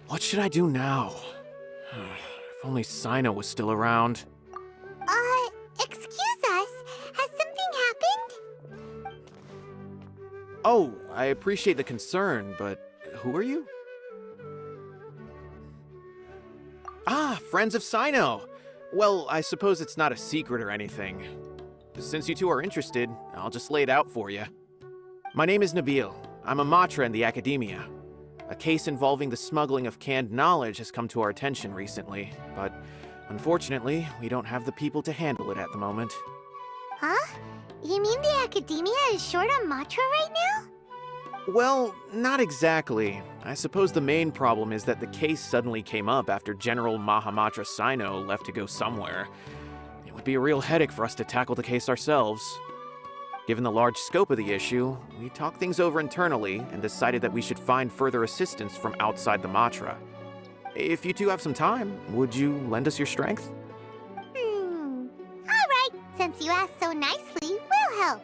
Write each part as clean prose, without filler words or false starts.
What should I do now? If only CYNO was still around. Excuse us. Has something happened? Oh, I appreciate the concern, but who are you? Ah, friends of CYNO! Well, I suppose it's not a secret or anything. Since you two are interested, I'll just lay it out for you. My name is Nabil. I'm a Matra in the academia. A case involving the smuggling of canned knowledge has come to our attention recently, but unfortunately, we don't have the people to handle it at the moment. Huh? You mean the academia is short on Matra right now? Well, not exactly. I suppose the main problem is that the case suddenly came up after General Mahamatra CYNO left to go somewhere. It would be a real headache for us to tackle the case ourselves. Given the large scope of the issue, we talked things over internally and decided that we should find further assistance from outside the Matra. If you two have some time, would you lend us your strength? Alright, since you asked so nicely, we'll help.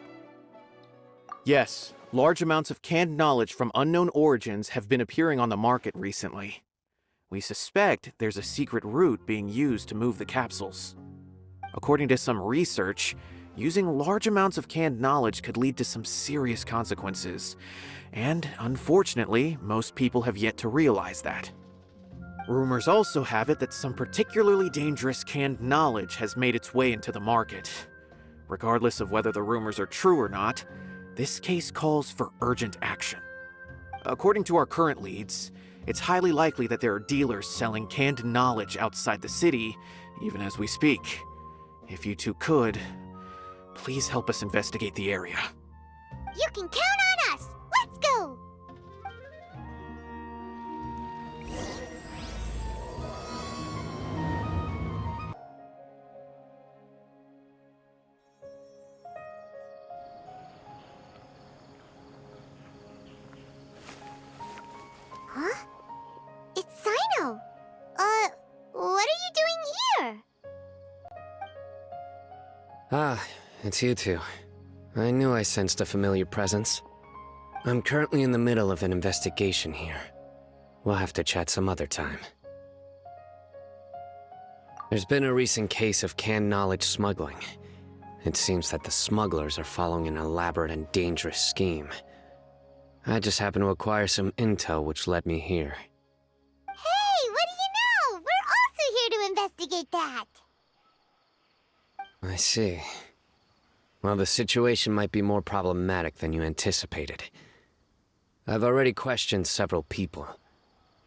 Yes, large amounts of canned knowledge from unknown origins have been appearing on the market recently. We suspect there's a secret route being used to move the capsules. According to some research, using large amounts of canned knowledge could lead to some serious consequences, and unfortunately, most people have yet to realize that. Rumors also have it that some particularly dangerous canned knowledge has made its way into the market. Regardless of whether the rumors are true or not, this case calls for urgent action. According to our current leads, it's highly likely that there are dealers selling canned knowledge outside the city, even as we speak. If you two could, please help us investigate the area. You can count on us! Let's go! Huh? It's CYNO! What are you doing here? Ah, it's you two. I knew I sensed a familiar presence. I'm currently in the middle of an investigation here. We'll have to chat some other time. There's been a recent case of canned knowledge smuggling. It seems that the smugglers are following an elaborate and dangerous scheme. I just happened to acquire some intel which led me here. Hey, what do you know? We're also here to investigate that! I see. Well, the situation might be more problematic than you anticipated. I've already questioned several people,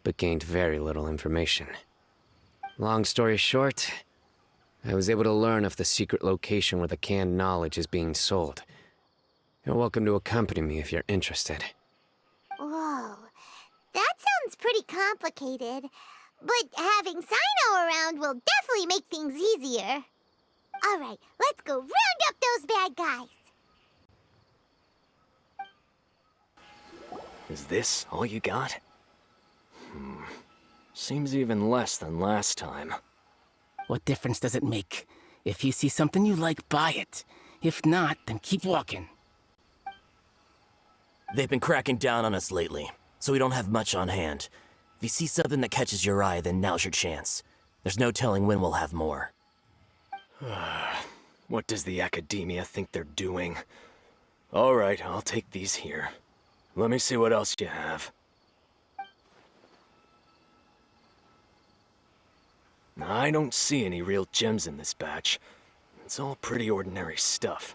but gained very little information. Long story short, I was able to learn of the secret location where the canned knowledge is being sold. You're welcome to accompany me if you're interested. Whoa, that sounds pretty complicated. But having CYNO around will definitely make things easier. Alright, let's go round up those bad guys! Is this all you got? Seems even less than last time. What difference does it make? If you see something you like, buy it. If not, then keep walking. They've been cracking down on us lately, so we don't have much on hand. If you see something that catches your eye, then now's your chance. There's no telling when we'll have more. What does the academia think they're doing? Alright, I'll take these here. Let me see what else you have. I don't see any real gems in this batch. It's all pretty ordinary stuff.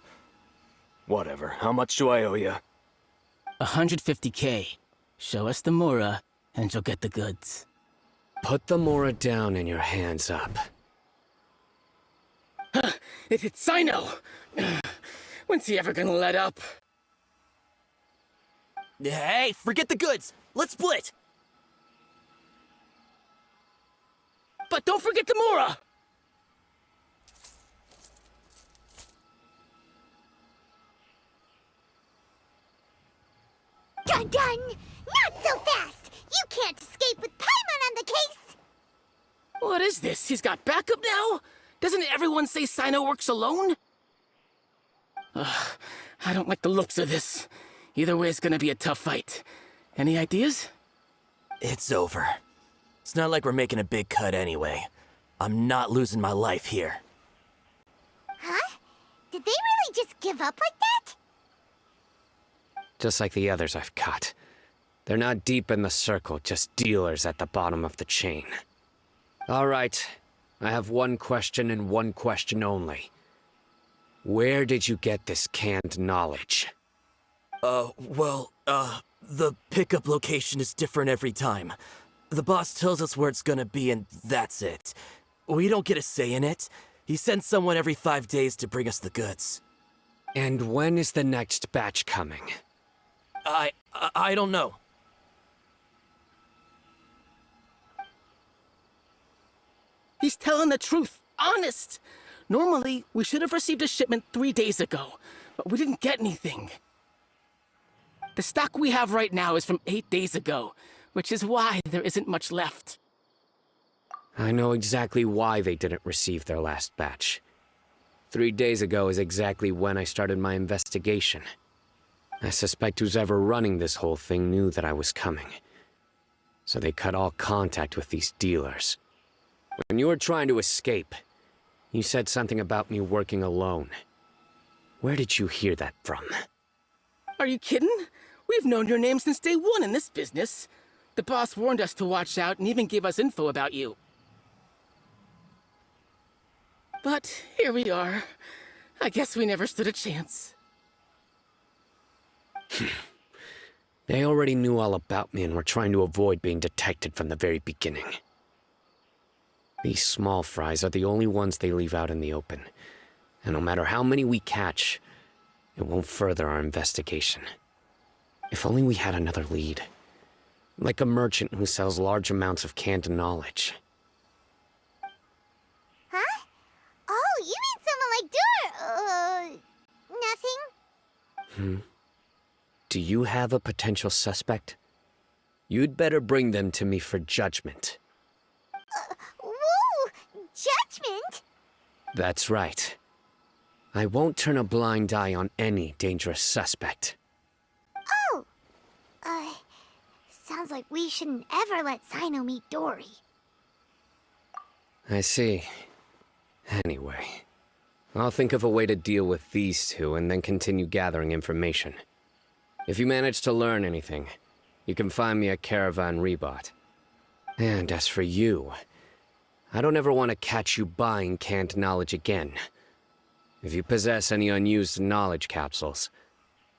Whatever, how much do I owe you? 150K. Show us the Mora, and you'll get the goods. Put the Mora down and your hands up. It's CYNO! When's he ever gonna let up? Hey, forget the goods! Let's split! But don't forget the Mora! Dun dun! Not so fast! You can't escape with Paimon on the case! What is this? He's got backup now? Doesn't everyone say CYNO works alone? I don't like the looks of this. Either way, it's gonna be a tough fight. Any ideas? It's over. It's not like we're making a big cut anyway. I'm not losing my life here. Huh? Did they really just give up like that? Just like the others I've caught. They're not deep in the circle, just dealers at the bottom of the chain. All right, I have one question and one question only. Where did you get this canned knowledge? The pickup location is different every time. The boss tells us where it's gonna be and that's it. We don't get a say in it. He sends someone every 5 days to bring us the goods. And when is the next batch coming? I don't know. He's telling the truth. Honest. Normally, we should have received a shipment 3 days ago, but we didn't get anything. The stock we have right now is from 8 days ago, which is why there isn't much left. I know exactly why they didn't receive their last batch. 3 days ago is exactly when I started my investigation. I suspect who's ever running this whole thing knew that I was coming. So they cut all contact with these dealers. When you were trying to escape, you said something about me working alone. Where did you hear that from? Are you kidding? We've known your name since day one in this business. The boss warned us to watch out and even gave us info about you. But here we are. I guess we never stood a chance. They already knew all about me and were trying to avoid being detected from the very beginning. These small fries are the only ones they leave out in the open. And no matter how many we catch, it won't further our investigation. If only we had another lead. Like a merchant who sells large amounts of canned knowledge. Huh? Oh, you mean someone like nothing? Do you have a potential suspect? You'd better bring them to me for judgment. Whoa! Judgment? That's right. I won't turn a blind eye on any dangerous suspect. Oh! Sounds like we shouldn't ever let CYNO meet Dory. I see. Anyway, I'll think of a way to deal with these two and then continue gathering information. If you manage to learn anything, you can find me at Caravan Rebot. And as for you, I don't ever want to catch you buying canned knowledge again. If you possess any unused knowledge capsules,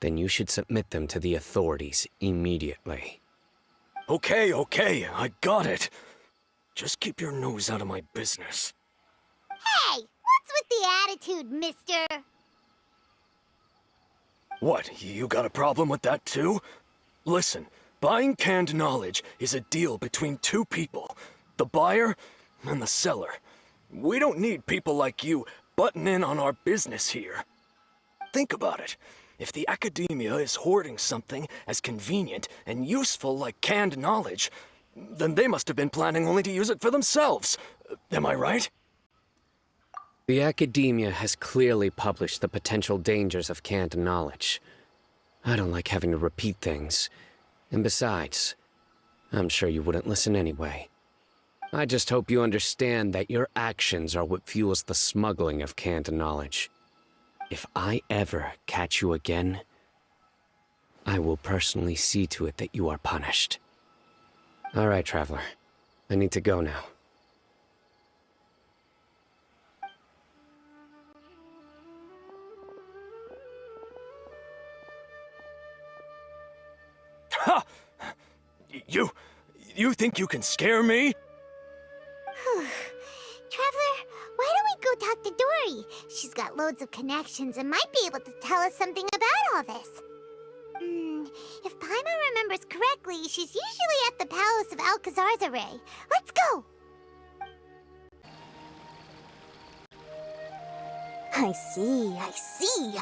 then you should submit them to the authorities immediately. Okay, I got it. Just keep your nose out of my business. Hey! What's with the attitude, mister? What, you got a problem with that too? Listen, buying canned knowledge is a deal between two people, the buyer and the seller. We don't need people like you butting in on our business here. Think about it. If the academia is hoarding something as convenient and useful like canned knowledge, then they must have been planning only to use it for themselves. Am I right? The academia has clearly published the potential dangers of canned knowledge. I don't like having to repeat things. And besides, I'm sure you wouldn't listen anyway. I just hope you understand that your actions are what fuels the smuggling of canned knowledge. If I ever catch you again, I will personally see to it that you are punished. All right, Traveler. I need to go now. Ha! You think you can scare me? Traveler, why don't we go talk to Dory? She's got loads of connections and might be able to tell us something about all this. If Paimon remembers correctly, she's usually at the Palace of Alcazar's Array. Let's go! I see.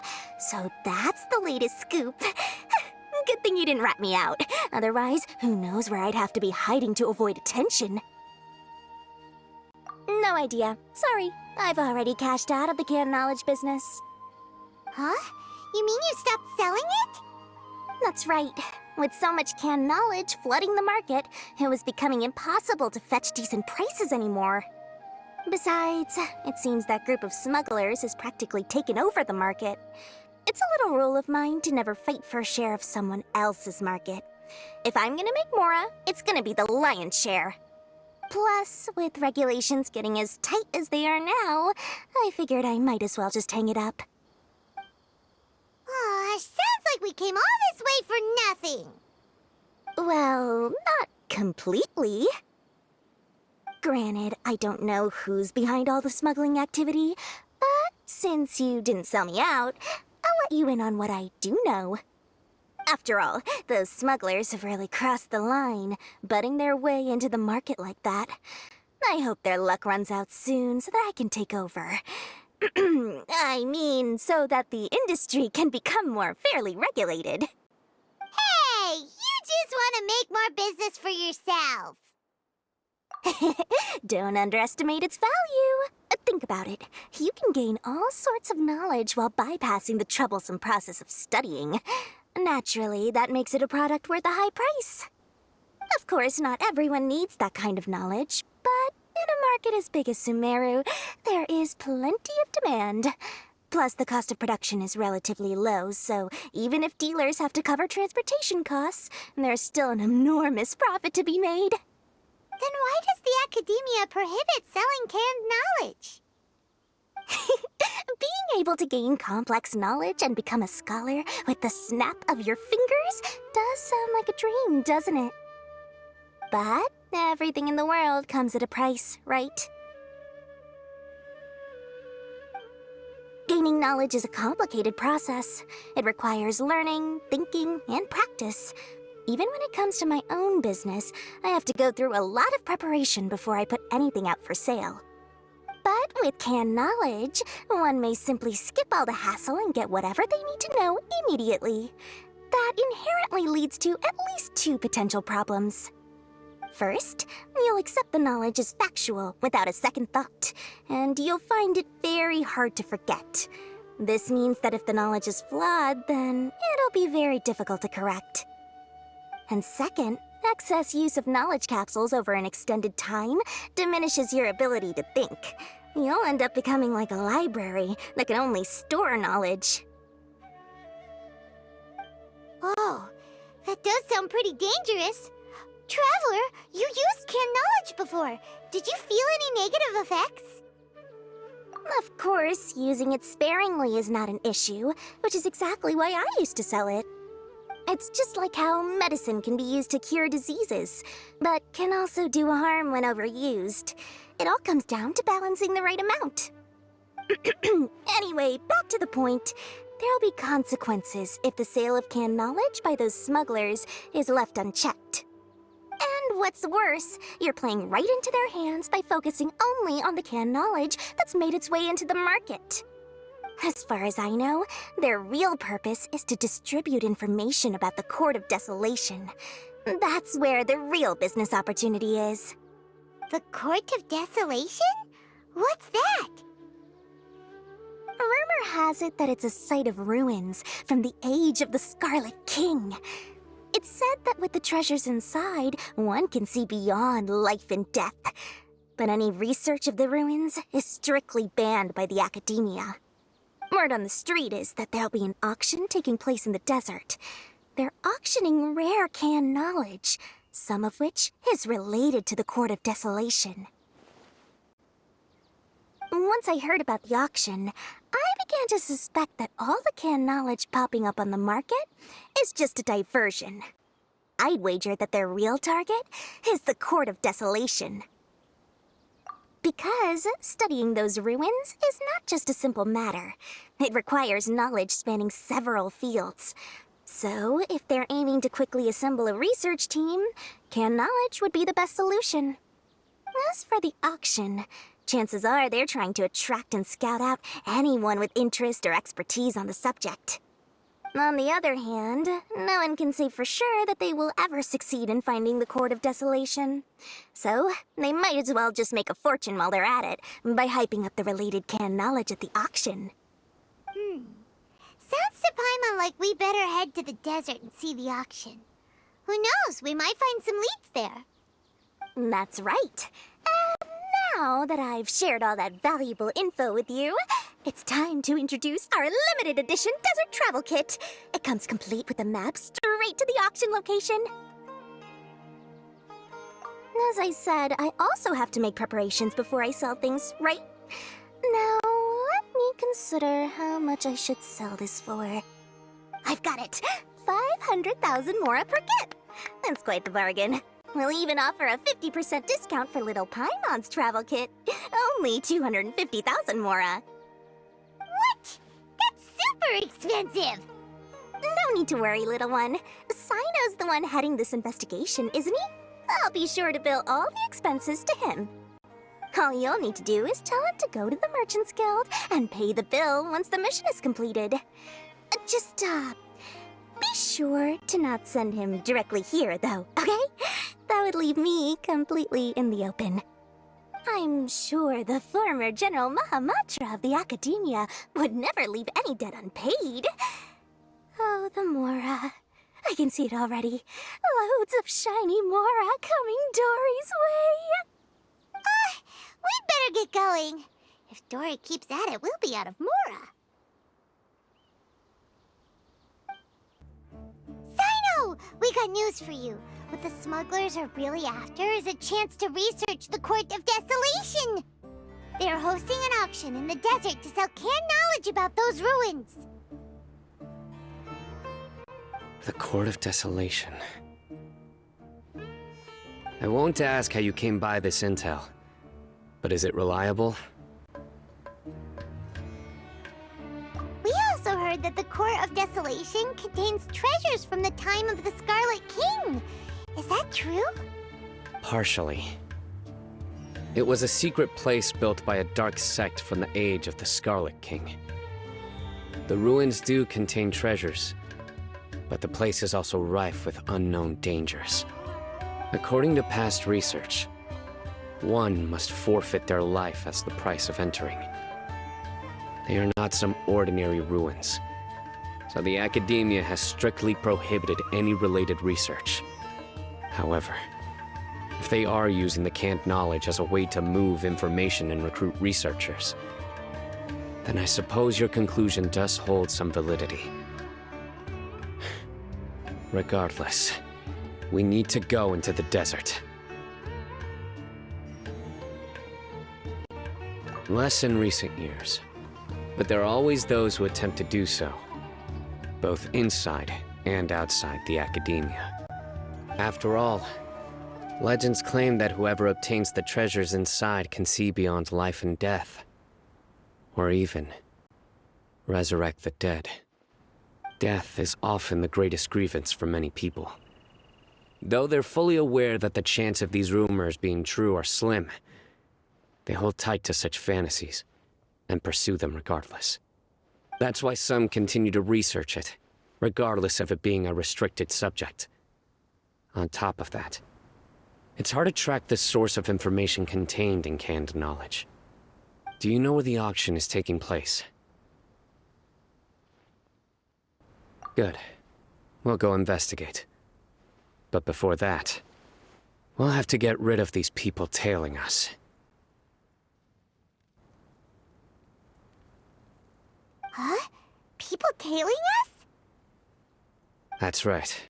So that's the latest scoop. Good thing you didn't rat me out. Otherwise, who knows where I'd have to be hiding to avoid attention. No idea. Sorry. I've already cashed out of the canned knowledge business. Huh? You mean you stopped selling it? That's right. With so much canned knowledge flooding the market, it was becoming impossible to fetch decent prices anymore. Besides, it seems that group of smugglers has practically taken over the market. It's a little rule of mine to never fight for a share of someone else's market. If I'm gonna make Mora, it's gonna be the lion's share. Plus, with regulations getting as tight as they are now, I figured I might as well just hang it up. Aw, sounds like we came all this way for nothing. Well, not completely. Granted, I don't know who's behind all the smuggling activity, but since you didn't sell me out, I'll let you in on what I do know. After all, those smugglers have really crossed the line, butting their way into the market like that. I hope their luck runs out soon so that I can take over. I mean, so that the industry can become more fairly regulated. Hey, you just want to make more business for yourself. Don't underestimate its value. Think about it. You can gain all sorts of knowledge while bypassing the troublesome process of studying. Naturally, that makes it a product worth a high price. Of course, not everyone needs that kind of knowledge, but in a market as big as Sumeru, there is plenty of demand. Plus, the cost of production is relatively low, so even if dealers have to cover transportation costs, there's still an enormous profit to be made. Then why does the academia prohibit selling canned knowledge? Being able to gain complex knowledge and become a scholar with the snap of your fingers does sound like a dream, doesn't it? But everything in the world comes at a price, right? Gaining knowledge is a complicated process. It requires learning, thinking, and practice. Even when it comes to my own business, I have to go through a lot of preparation before I put anything out for sale. But with canned knowledge, one may simply skip all the hassle and get whatever they need to know immediately. That inherently leads to at least two potential problems. First, you'll accept the knowledge as factual without a second thought, and you'll find it very hard to forget. This means that if the knowledge is flawed, then it'll be very difficult to correct. And second, excess use of knowledge capsules over an extended time diminishes your ability to think. You'll end up becoming like a library that can only store knowledge. Oh, that does sound pretty dangerous. Traveler, you used canned knowledge before. Did you feel any negative effects? Of course, using it sparingly is not an issue, which is exactly why I used to sell it. It's just like how medicine can be used to cure diseases, but can also do harm when overused. It all comes down to balancing the right amount. Anyway, back to the point. There'll be consequences if the sale of canned knowledge by those smugglers is left unchecked. And what's worse, you're playing right into their hands by focusing only on the canned knowledge that's made its way into the market. As far as I know, their real purpose is to distribute information about the Court of Desolation. That's where the real business opportunity is. The Court of Desolation? What's that? Rumor has it that it's a site of ruins from the age of the Scarlet King. It's said that with the treasures inside, one can see beyond life and death. But any research of the ruins is strictly banned by the academia. Word on the street is that there'll be an auction taking place in the desert. They're auctioning rare canned knowledge, some of which is related to the Court of Desolation. Once I heard about the auction, I began to suspect that all the canned knowledge popping up on the market is just a diversion. I'd wager that their real target is the Court of Desolation. Because studying those ruins is not just a simple matter. It requires knowledge spanning several fields. So, if they're aiming to quickly assemble a research team, canned knowledge would be the best solution. As for the auction, chances are they're trying to attract and scout out anyone with interest or expertise on the subject. On the other hand, no one can say for sure that they will ever succeed in finding the Court of Desolation. So, they might as well just make a fortune while they're at it by hyping up the related canned knowledge at the auction. Sounds to Paimon like we better head to the desert and see the auction. Who knows, we might find some leads there. That's right. And now that I've shared all that valuable info with you, it's time to introduce our limited edition desert travel kit. It comes complete with a map straight to the auction location. As I said, I also have to make preparations before I sell things, right? Now, let me consider how much I should sell this for. I've got it! 500,000 mora per kit! That's quite the bargain. We'll even offer a 50% discount for little Paimon's travel kit. Only 250,000 mora. What? That's super expensive! No need to worry, little one. CYNO's the one heading this investigation, isn't he? I'll be sure to bill all the expenses to him. All you'll need to do is tell him to go to the Merchants Guild and pay the bill once the mission is completed. Just, be sure to not send him directly here, though, okay? That would leave me completely in the open. I'm sure the former General Mahamatra of the Academia would never leave any debt unpaid. Oh, the Mora. I can see it already. Loads of shiny Mora coming Dory's way. We'd better get going. If Dory keeps at it, we'll be out of Mora. CYNO! We got news for you. What the smugglers are really after is a chance to research the Court of Desolation. They are hosting an auction in the desert to sell canned knowledge about those ruins. The Court of Desolation. I won't ask how you came by this intel, but is it reliable? We also heard that the Court of Desolation contains treasures from the time of the Scarlet King. Is that true? Partially. It was a secret place built by a dark sect from the age of the Scarlet King. The ruins do contain treasures, but the place is also rife with unknown dangers. According to past research, one must forfeit their life as the price of entering. They are not some ordinary ruins, so the Academia has strictly prohibited any related research. However, if they are using the canned knowledge as a way to move information and recruit researchers, then I suppose your conclusion does hold some validity. Regardless, we need to go into the desert. Less in recent years, but there are always those who attempt to do so, both inside and outside the Academia. After all, legends claim that whoever obtains the treasures inside can see beyond life and death, or even resurrect the dead. Death is often the greatest grievance for many people. Though they're fully aware that the chance of these rumors being true are slim, they hold tight to such fantasies and pursue them regardless. That's why some continue to research it, regardless of it being a restricted subject. On top of that, it's hard to track the source of information contained in canned knowledge. Do you know where the auction is taking place? Good. We'll go investigate. But before that, we'll have to get rid of these people tailing us. Huh? People tailing us? That's right.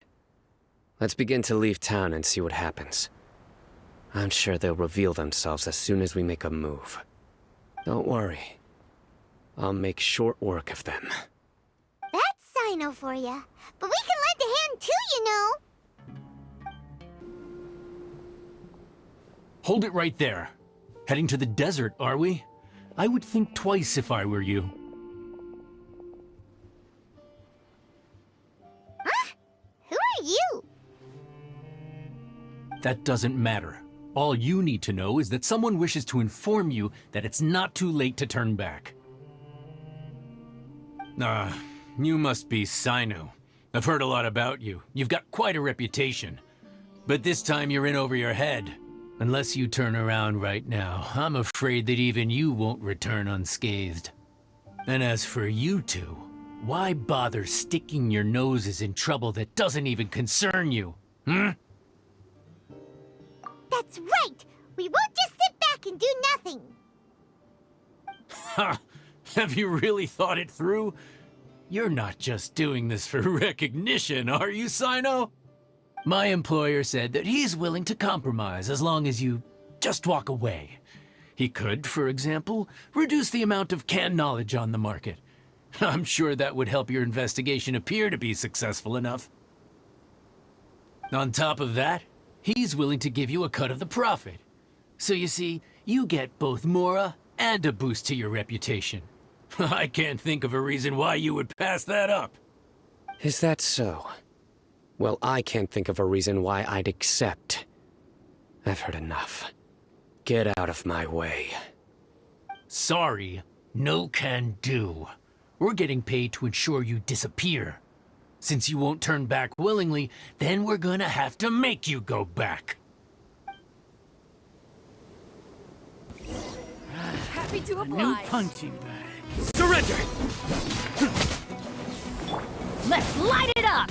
Let's begin to leave town and see what happens. I'm sure they'll reveal themselves as soon as we make a move. Don't worry. I'll make short work of them. That's CYNO for ya. But we can lend a hand too, you know. Hold it right there. Heading to the desert, are we? I would think twice if I were you. Huh? Who are you? That doesn't matter. All you need to know is that someone wishes to inform you that it's not too late to turn back. You must be CYNO. I've heard a lot about you. You've got quite a reputation. But this time you're in over your head. Unless you turn around right now, I'm afraid that even you won't return unscathed. And as for you two, Why bother sticking your noses in trouble that doesn't even concern you? Hmm? That's right! We won't just sit back and do nothing! Ha! Have you really thought it through? You're not just doing this for recognition, are you, CYNO? My employer said that he's willing to compromise as long as you just walk away. He could, for example, reduce the amount of canned knowledge on the market. I'm sure that would help your investigation appear to be successful enough. On top of that, he's willing to give you a cut of the profit. So you see, you get both Mora and a boost to your reputation. I can't think of a reason why you would pass that up. Is that so? Well, I can't think of a reason why I'd accept. I've heard enough. Get out of my way. Sorry, no can do. We're getting paid to ensure you disappear. Since you won't turn back willingly, then we're gonna have to make you go back. Happy to A new oblige. punching bag. Surrender! Let's light it up!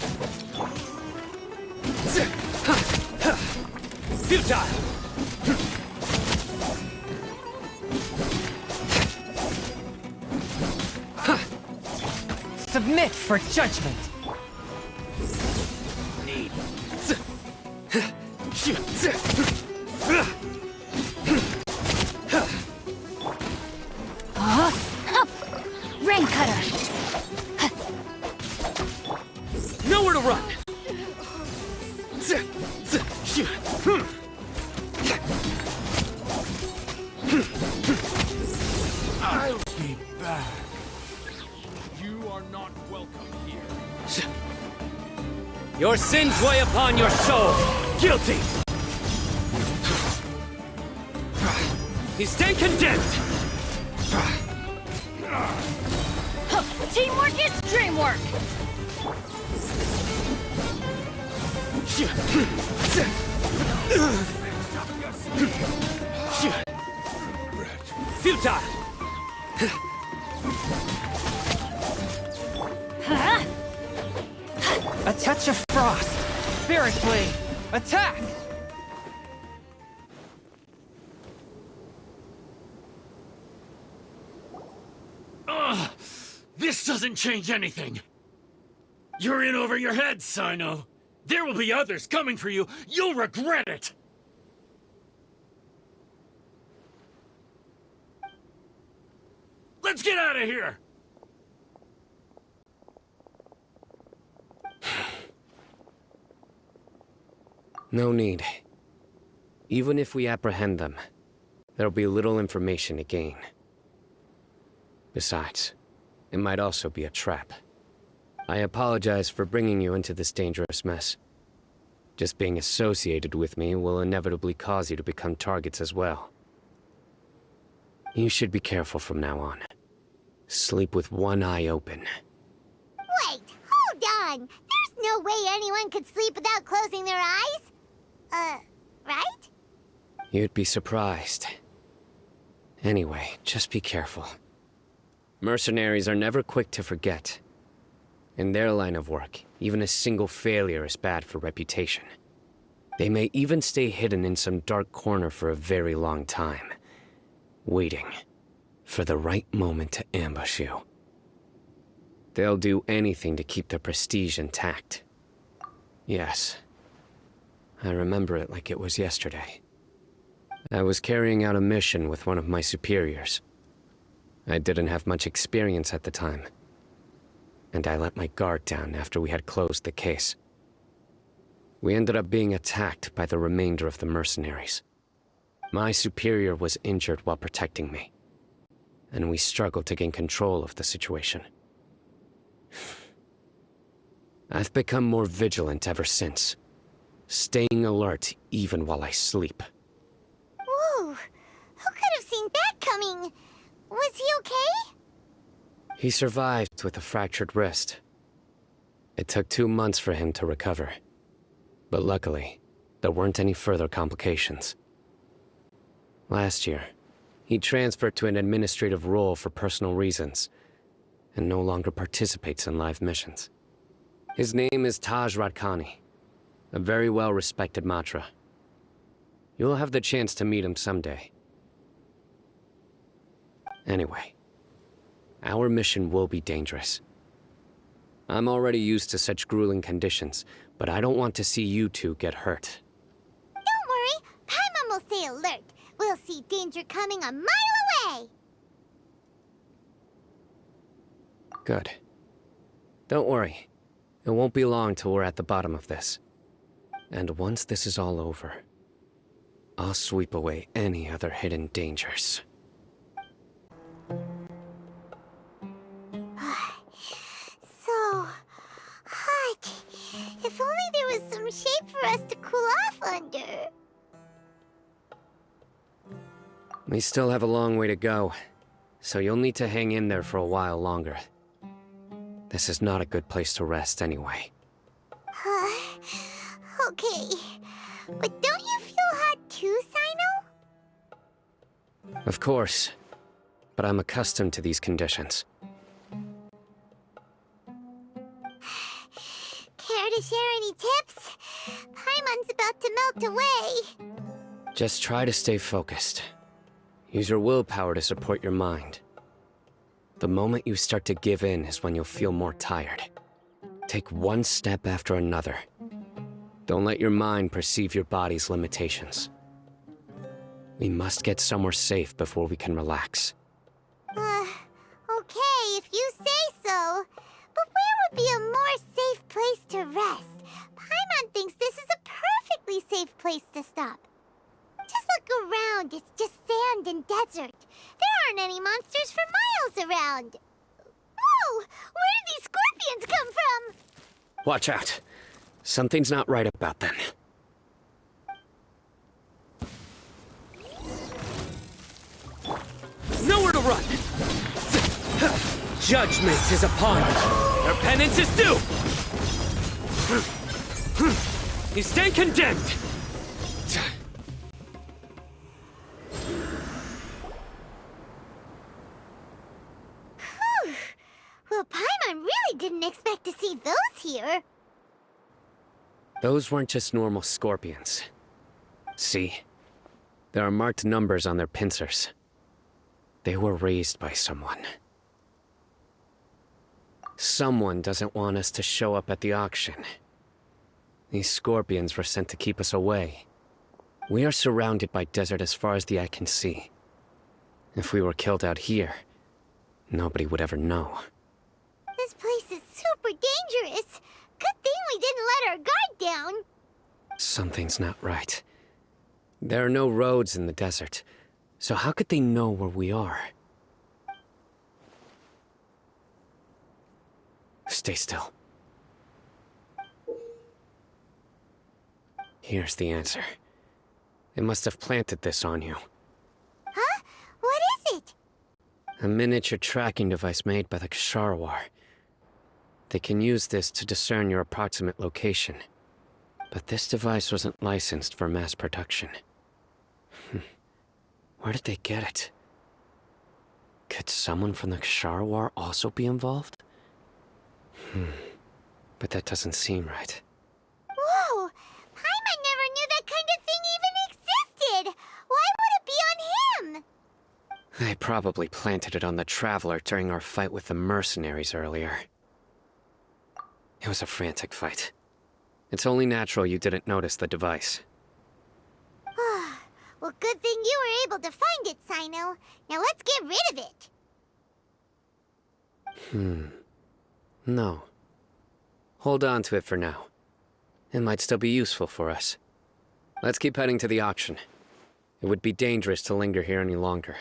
Futile! Submit for judgment. Need. Rain cutter! Nowhere to run! I'll be back. You are not welcome here. Your sins weigh upon your soul! Guilty! You stand condemned! Teamwork is dreamwork! Futile! Huh? A touch of frost. Spirit blade. Attack! This doesn't change anything. You're in over your head, CYNO. There will be others coming for you. You'll regret it. Let's get out of here. No need. Even if we apprehend them, there'll be little information to gain. Besides, it might also be a trap. I apologize for bringing you into this dangerous mess. Just being associated with me will inevitably cause you to become targets as well. You should be careful from now on. Sleep with one eye open. Wait, hold on! There's no way anyone could sleep without closing their eyes? Right? You'd be surprised. Anyway, just be careful. Mercenaries are never quick to forget. In their line of work, even a single failure is bad for reputation. They may even stay hidden in some dark corner for a very long time, waiting for the right moment to ambush you. They'll do anything to keep their prestige intact. Yes, I remember it like it was yesterday. I was carrying out a mission with one of my superiors. I didn't have much experience at the time, and I let my guard down after we had closed the case. We ended up being attacked by the remainder of the mercenaries. My superior was injured while protecting me, and we struggled to gain control of the situation. I've become more vigilant ever since, staying alert even while I sleep. Whoa! Who could have seen that coming? Was he okay? He survived with a fractured wrist. It took 2 months for him to recover. But luckily, there weren't any further complications. Last year, he transferred to an administrative role for personal reasons. and no longer participates in live missions. His name is Taj Radkani, a very well-respected Matra. You'll have the chance to meet him someday. Anyway, our mission will be dangerous. I'm already used to such grueling conditions, but I don't want to see you two get hurt. Don't worry, Paimon will stay alert. We'll see danger coming a mile away. Good. Don't worry. It won't be long till we're at the bottom of this. And once this is all over, I'll sweep away any other hidden dangers. So hot. If only there was some shade for us to cool off under. We still have a long way to go, so you'll need to hang in there for a while longer. This is not a good place to rest anyway. Okay. But don't you feel hot too, CYNO? Of course, but I'm accustomed to these conditions. Care to share any tips? Paimon's about to melt away. Just try to stay focused. Use your willpower to support your mind. The moment you start to give in is when you'll feel more tired. Take one step after another. Don't let your mind perceive your body's limitations. We must get somewhere safe before we can relax. Okay, if you say so. But where would be a more safe place to rest? Paimon thinks this is a perfectly safe place to stop. Just look around, it's just sand and desert. There aren't any monsters for miles around. Whoa! Where did these scorpions come from? Watch out. Something's not right about them. Nowhere to run! Judgment is upon you. Your penance is due! You stand condemned! Well, Paimon really didn't expect to see those here. Those weren't just normal scorpions. See? There are marked numbers on their pincers. They were raised by someone. Someone doesn't want us to show up at the auction. These scorpions were sent to keep us away. We are surrounded by desert as far as the eye can see. If we were killed out here, nobody would ever know. This place is super dangerous. Good thing we didn't let our guard down. Something's not right. There are no roads in the desert, so how could they know where we are? Stay still. Here's the answer. They must have planted this on you. Huh? What is it? A miniature tracking device made by the Ksharawar. They can use this to discern your approximate location. But this device wasn't licensed for mass production. Where did they get it? Could someone from the Ksharawar also be involved? But that doesn't seem right. Whoa! Paimon never knew that kind of thing even existed! Why would it be on him? They probably planted it on the Traveler during our fight with the mercenaries earlier. It was a frantic fight. It's only natural you didn't notice the device. Well, good thing you were able to find it, CYNO. Now let's get rid of it. No. Hold on to it for now. It might still be useful for us. Let's keep heading to the auction. It would be dangerous to linger here any longer.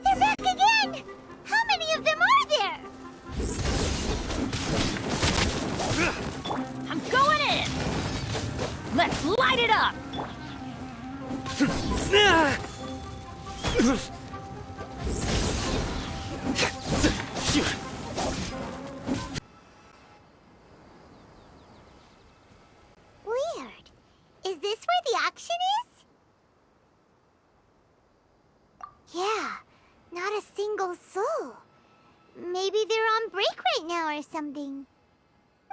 They're back again! How many of them are there? I'm going in! Let's light it up! Also, maybe they're on break right now or something.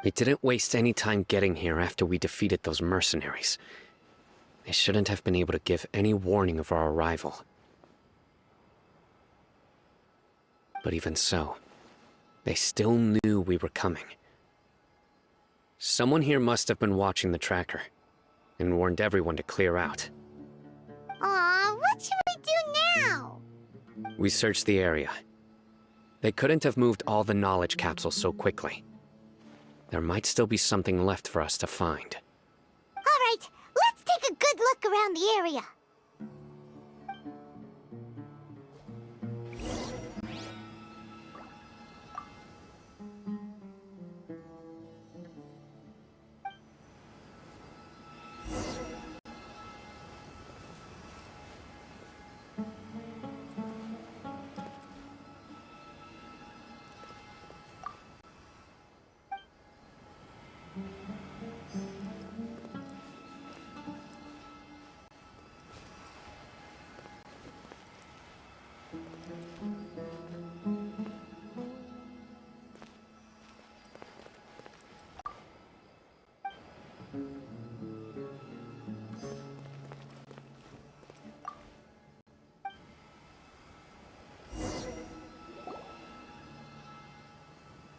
We didn't waste any time getting here after we defeated those mercenaries. They shouldn't have been able to give any warning of our arrival. But even so, they still knew we were coming. Someone here must have been watching the tracker, and warned everyone to clear out. Aw, what should we do now? We searched the area. They couldn't have moved all the knowledge capsules so quickly. There might still be something left for us to find. All right, let's take a good look around the area.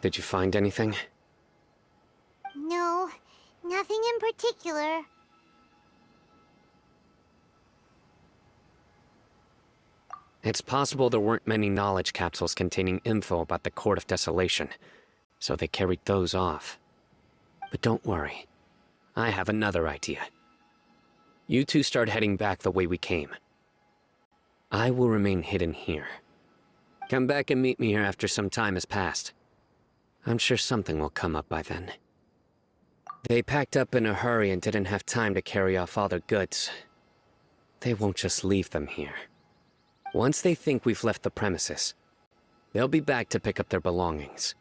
Did you find anything? No, nothing in particular. It's possible there weren't many knowledge capsules containing info about the Court of Desolation, so they carried those off. But don't worry. I have another idea. You two start heading back the way we came. I will remain hidden here. Come back and meet me here after some time has passed. I'm sure something will come up by then. They packed up in a hurry and didn't have time to carry off all their goods. They won't just leave them here. Once they think we've left the premises, they'll be back to pick up their belongings.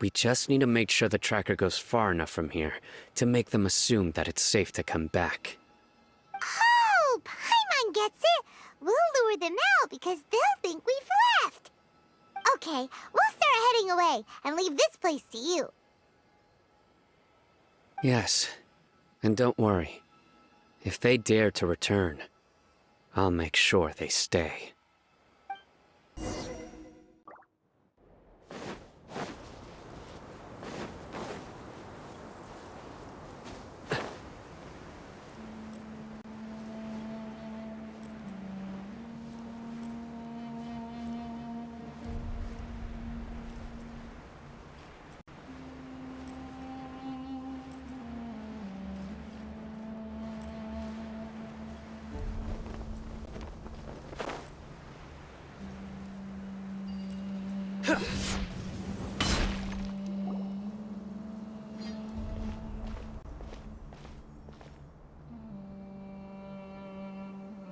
We just need to make sure the tracker goes far enough from here to make them assume that it's safe to come back. Oh, Paimon gets it. We'll lure them out because they'll think we've left. Okay, we'll start heading away and leave this place to you. Yes, and don't worry. If they dare to return, I'll make sure they stay.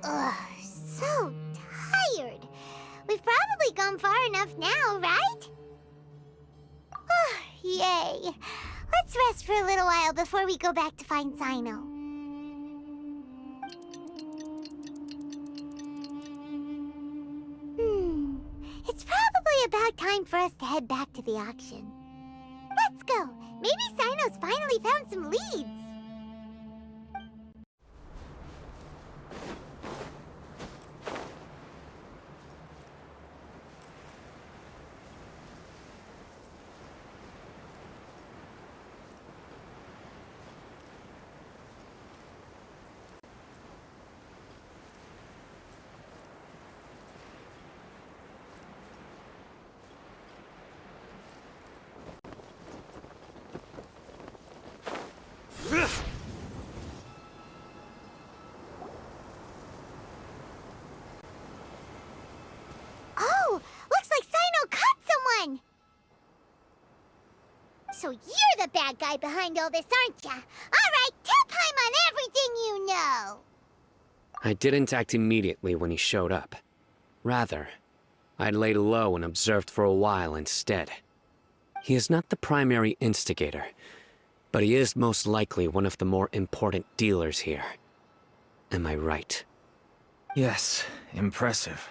Ugh, so tired. We've probably gone far enough now, right? Yay. Let's rest for a little while before we go back to find CYNO. It's probably about time for us to head back to the auction. Let's go. Maybe CYNO's finally found some leads. Oh, looks like CYNO caught someone! So you're the bad guy behind all this, aren't ya? Alright, tell Paimon everything you know! I didn't act immediately when he showed up. Rather, I laid low and observed for a while instead. He is not the primary instigator, but he is most likely one of the more important dealers here. Am I right? Yes, impressive.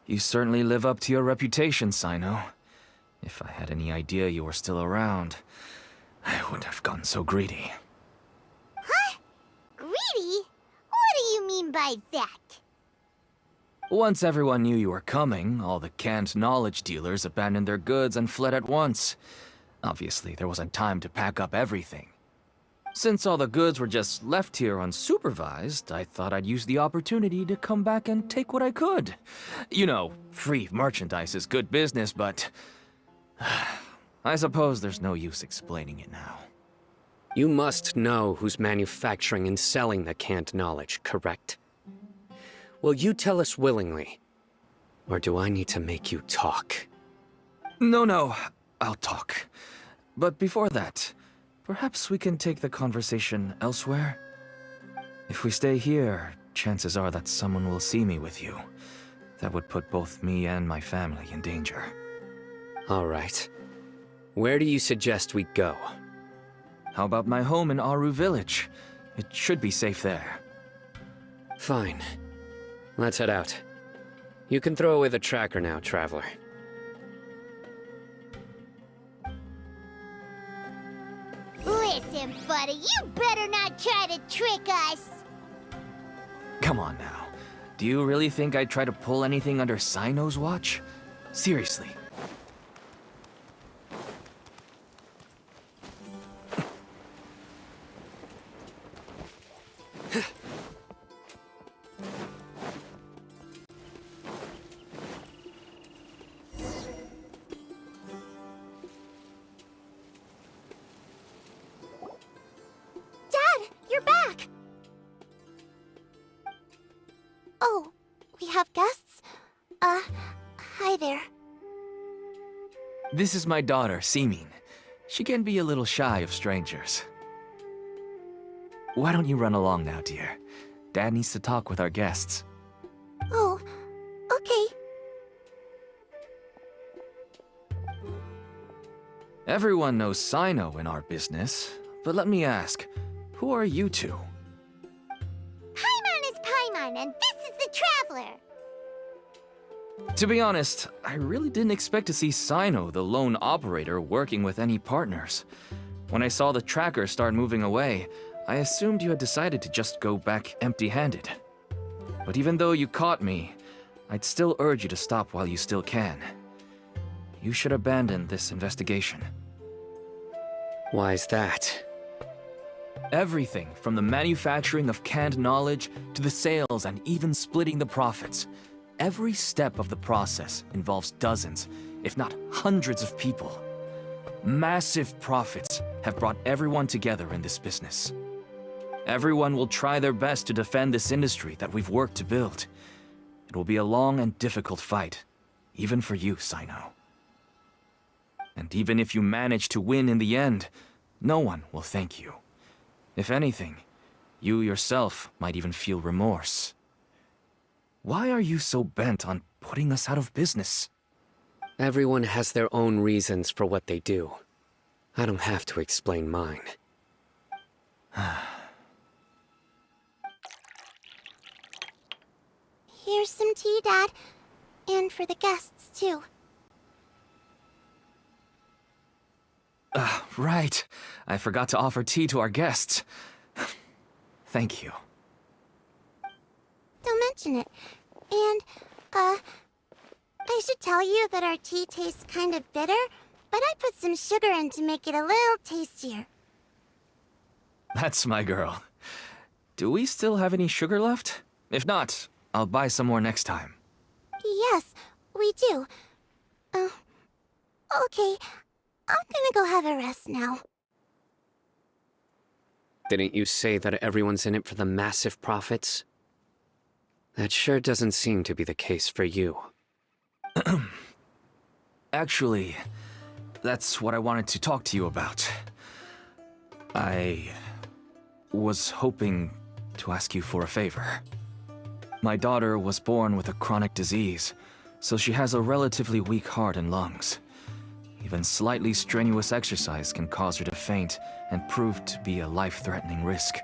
You certainly live up to your reputation, CYNO. If I had any idea you were still around, I wouldn't have gotten so greedy. Huh? Greedy? What do you mean by that? Once everyone knew you were coming, all the canned knowledge dealers abandoned their goods and fled at once. Obviously, there wasn't time to pack up everything. Since all the goods were just left here unsupervised, I thought I'd use the opportunity to come back and take what I could. You know, free merchandise is good business, but I suppose there's no use explaining it now. You must know who's manufacturing and selling the canned knowledge, correct? Will you tell us willingly? Or do I need to make you talk? No, I'll talk. But before that, perhaps we can take the conversation elsewhere? If we stay here, chances are that someone will see me with you. That would put both me and my family in danger. All right. Where do you suggest we go? How about my home in Aru Village? It should be safe there. Fine. Let's head out. You can throw away the tracker now, Traveler. Listen, buddy, you better not try to trick us. Come on now. Do you really think I'd try to pull anything under CYNO's watch? Seriously. Dad, you're back. Oh, we have guests? Hi there. This is my daughter, Seeming. She can be a little shy of strangers. Why don't you run along now, dear? Dad needs to talk with our guests. Oh, okay. Everyone knows CYNO in our business, but let me ask, who are you two? Paimon is Paimon, and this is the Traveler. To be honest, I really didn't expect to see CYNO, the lone operator, working with any partners. When I saw the tracker start moving away, I assumed you had decided to just go back empty-handed. But even though you caught me, I'd still urge you to stop while you still can. You should abandon this investigation. Why's that? Everything from the manufacturing of canned knowledge to the sales and even splitting the profits. Every step of the process involves dozens, if not hundreds of people. Massive profits have brought everyone together in this business. Everyone will try their best to defend this industry that we've worked to build. It will be a long and difficult fight, even for you, CYNO. And even if you manage to win in the end, no one will thank you. If anything, you yourself might even feel remorse. Why are you so bent on putting us out of business? Everyone has their own reasons for what they do. I don't have to explain mine. Here's some tea, Dad. And for the guests, too. Right. I forgot to offer tea to our guests. Thank you. Don't mention it. And, I should tell you that our tea tastes kind of bitter, but I put some sugar in to make it a little tastier. That's my girl. Do we still have any sugar left? If not, I'll buy some more next time. Yes, we do. Okay. I'm gonna go have a rest now. Didn't you say that everyone's in it for the massive profits? That sure doesn't seem to be the case for you. Actually, that's what I wanted to talk to you about. I was hoping to ask you for a favor. My daughter was born with a chronic disease, so she has a relatively weak heart and lungs. Even slightly strenuous exercise can cause her to faint and prove to be a life-threatening risk.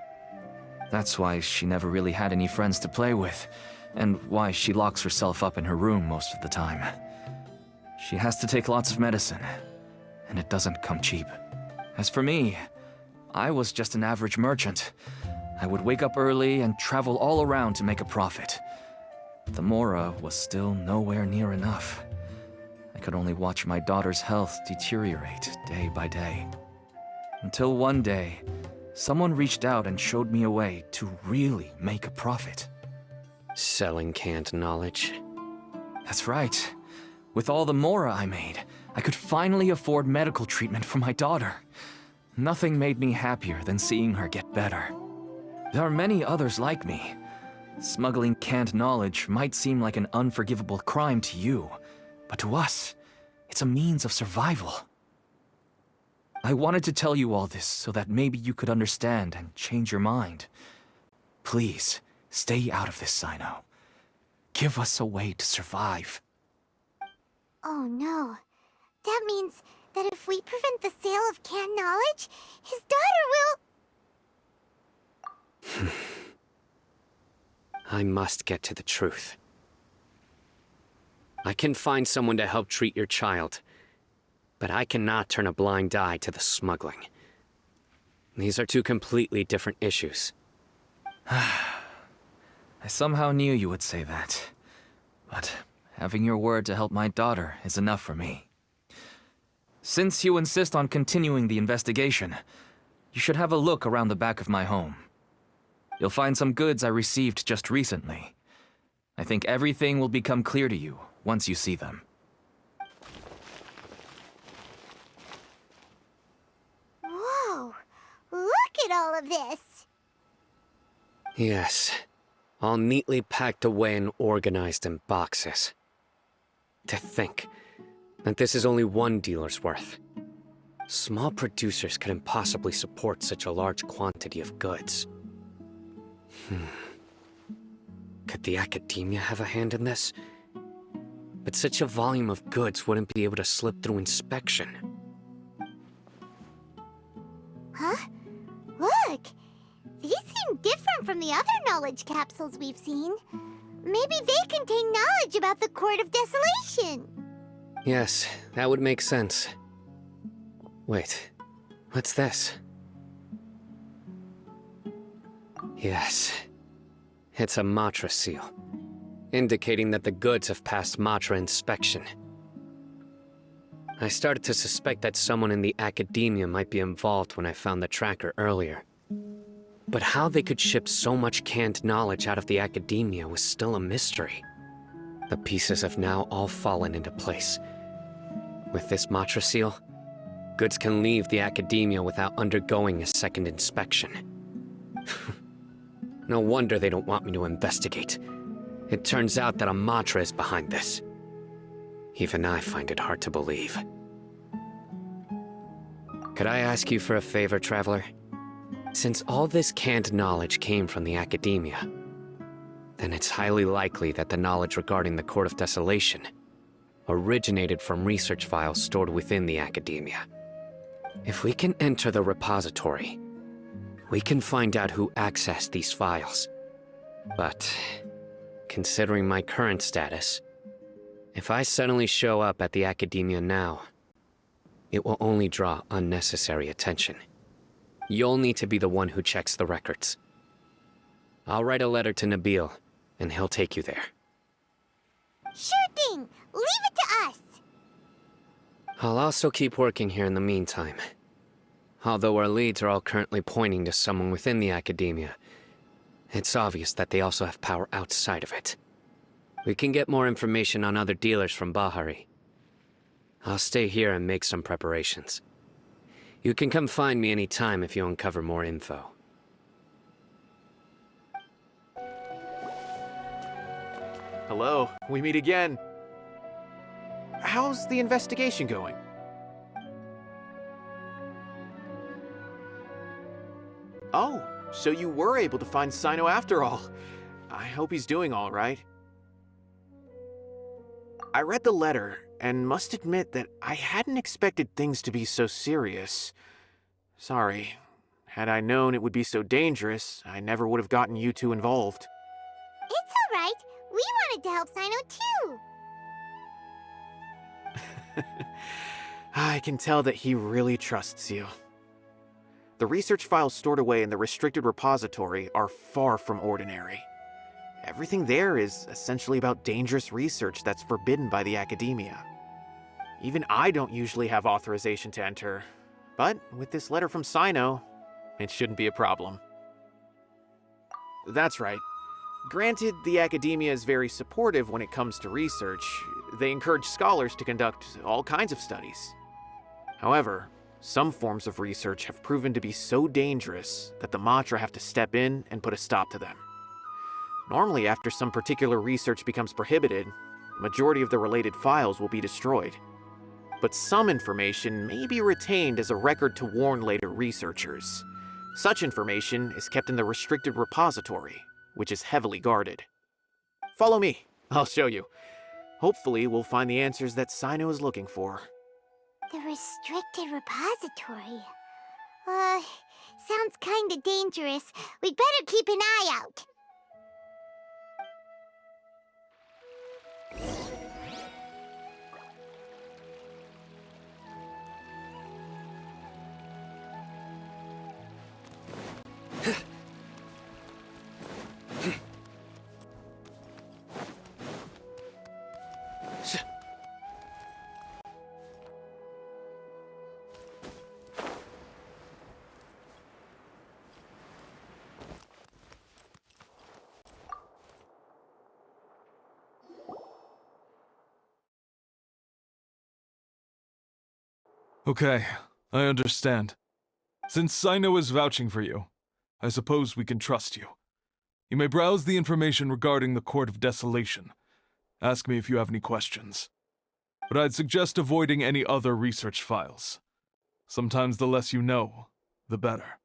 That's why she never really had any friends to play with, and why she locks herself up in her room most of the time. She has to take lots of medicine, and it doesn't come cheap. As for me, I was just an average merchant. I would wake up early and travel all around to make a profit. The Mora was still nowhere near enough. I could only watch my daughter's health deteriorate day by day. Until one day, someone reached out and showed me a way to really make a profit. Selling canned knowledge. That's right. With all the Mora I made, I could finally afford medical treatment for my daughter. Nothing made me happier than seeing her get better. There are many others like me. Smuggling canned knowledge might seem like an unforgivable crime to you, but to us, it's a means of survival. I wanted to tell you all this so that maybe you could understand and change your mind. Please, stay out of this, CYNO. Give us a way to survive. Oh no. That means that if we prevent the sale of canned knowledge, his daughter will... I must get to the truth. I can find someone to help treat your child, but I cannot turn a blind eye to the smuggling. These are two completely different issues. I somehow knew you would say that. But having your word to help my daughter is enough for me. Since you insist on continuing the investigation, you should have a look around the back of my home. You'll find some goods I received just recently. I think everything will become clear to you once you see them. Whoa! Look at all of this! Yes, all neatly packed away and organized in boxes. To think that this is only one dealer's worth. Small producers couldn't possibly support such a large quantity of goods. Could the academia have a hand in this? But such a volume of goods wouldn't be able to slip through inspection. Huh? Look! These seem different from the other knowledge capsules we've seen. Maybe they contain knowledge about the Court of Desolation. Yes, that would make sense. Wait, what's this? Yes, it's a Matra seal, indicating that the goods have passed Matra inspection. I started to suspect that someone in the academia might be involved when I found the tracker earlier. But how they could ship so much canned knowledge out of the academia was still a mystery. The pieces have now all fallen into place. With this Matra seal, goods can leave the academia without undergoing a second inspection. No wonder they don't want me to investigate. It turns out that a Matra is behind this. Even I find it hard to believe. Could I ask you for a favor, Traveler? Since all this canned knowledge came from the academia, then it's highly likely that the knowledge regarding the Court of Desolation originated from research files stored within the academia. If we can enter the repository, we can find out who accessed these files. But, considering my current status, if I suddenly show up at the academia now, it will only draw unnecessary attention. You'll need to be the one who checks the records. I'll write a letter to Nabil, and he'll take you there. Sure thing! Leave it to us! I'll also keep working here in the meantime. Although our leads are all currently pointing to someone within the academia, it's obvious that they also have power outside of it. We can get more information on other dealers from Bahari. I'll stay here and make some preparations. You can come find me anytime if you uncover more info. Hello, we meet again. How's the investigation going? Oh, so you were able to find CYNO after all. I hope he's doing all right. I read the letter, and must admit that I hadn't expected things to be so serious. Sorry. Had I known it would be so dangerous, I never would have gotten you two involved. It's alright. We wanted to help CYNO too. I can tell that he really trusts you. The research files stored away in the restricted repository are far from ordinary. Everything there is essentially about dangerous research that's forbidden by the academia. Even I don't usually have authorization to enter, but with this letter from CYNO, it shouldn't be a problem. That's right. Granted, the academia is very supportive when it comes to research. They encourage scholars to conduct all kinds of studies. However, some forms of research have proven to be so dangerous that the Matra have to step in and put a stop to them. Normally, after some particular research becomes prohibited, the majority of the related files will be destroyed. But some information may be retained as a record to warn later researchers. Such information is kept in the restricted repository, which is heavily guarded. Follow me, I'll show you. Hopefully, we'll find the answers that CYNO is looking for. The restricted repository. Sounds kinda dangerous. We'd better keep an eye out. Okay, I understand. Since CYNO is vouching for you, I suppose we can trust you. You may browse the information regarding the Court of Desolation. Ask me if you have any questions. But I'd suggest avoiding any other research files. Sometimes the less you know, the better.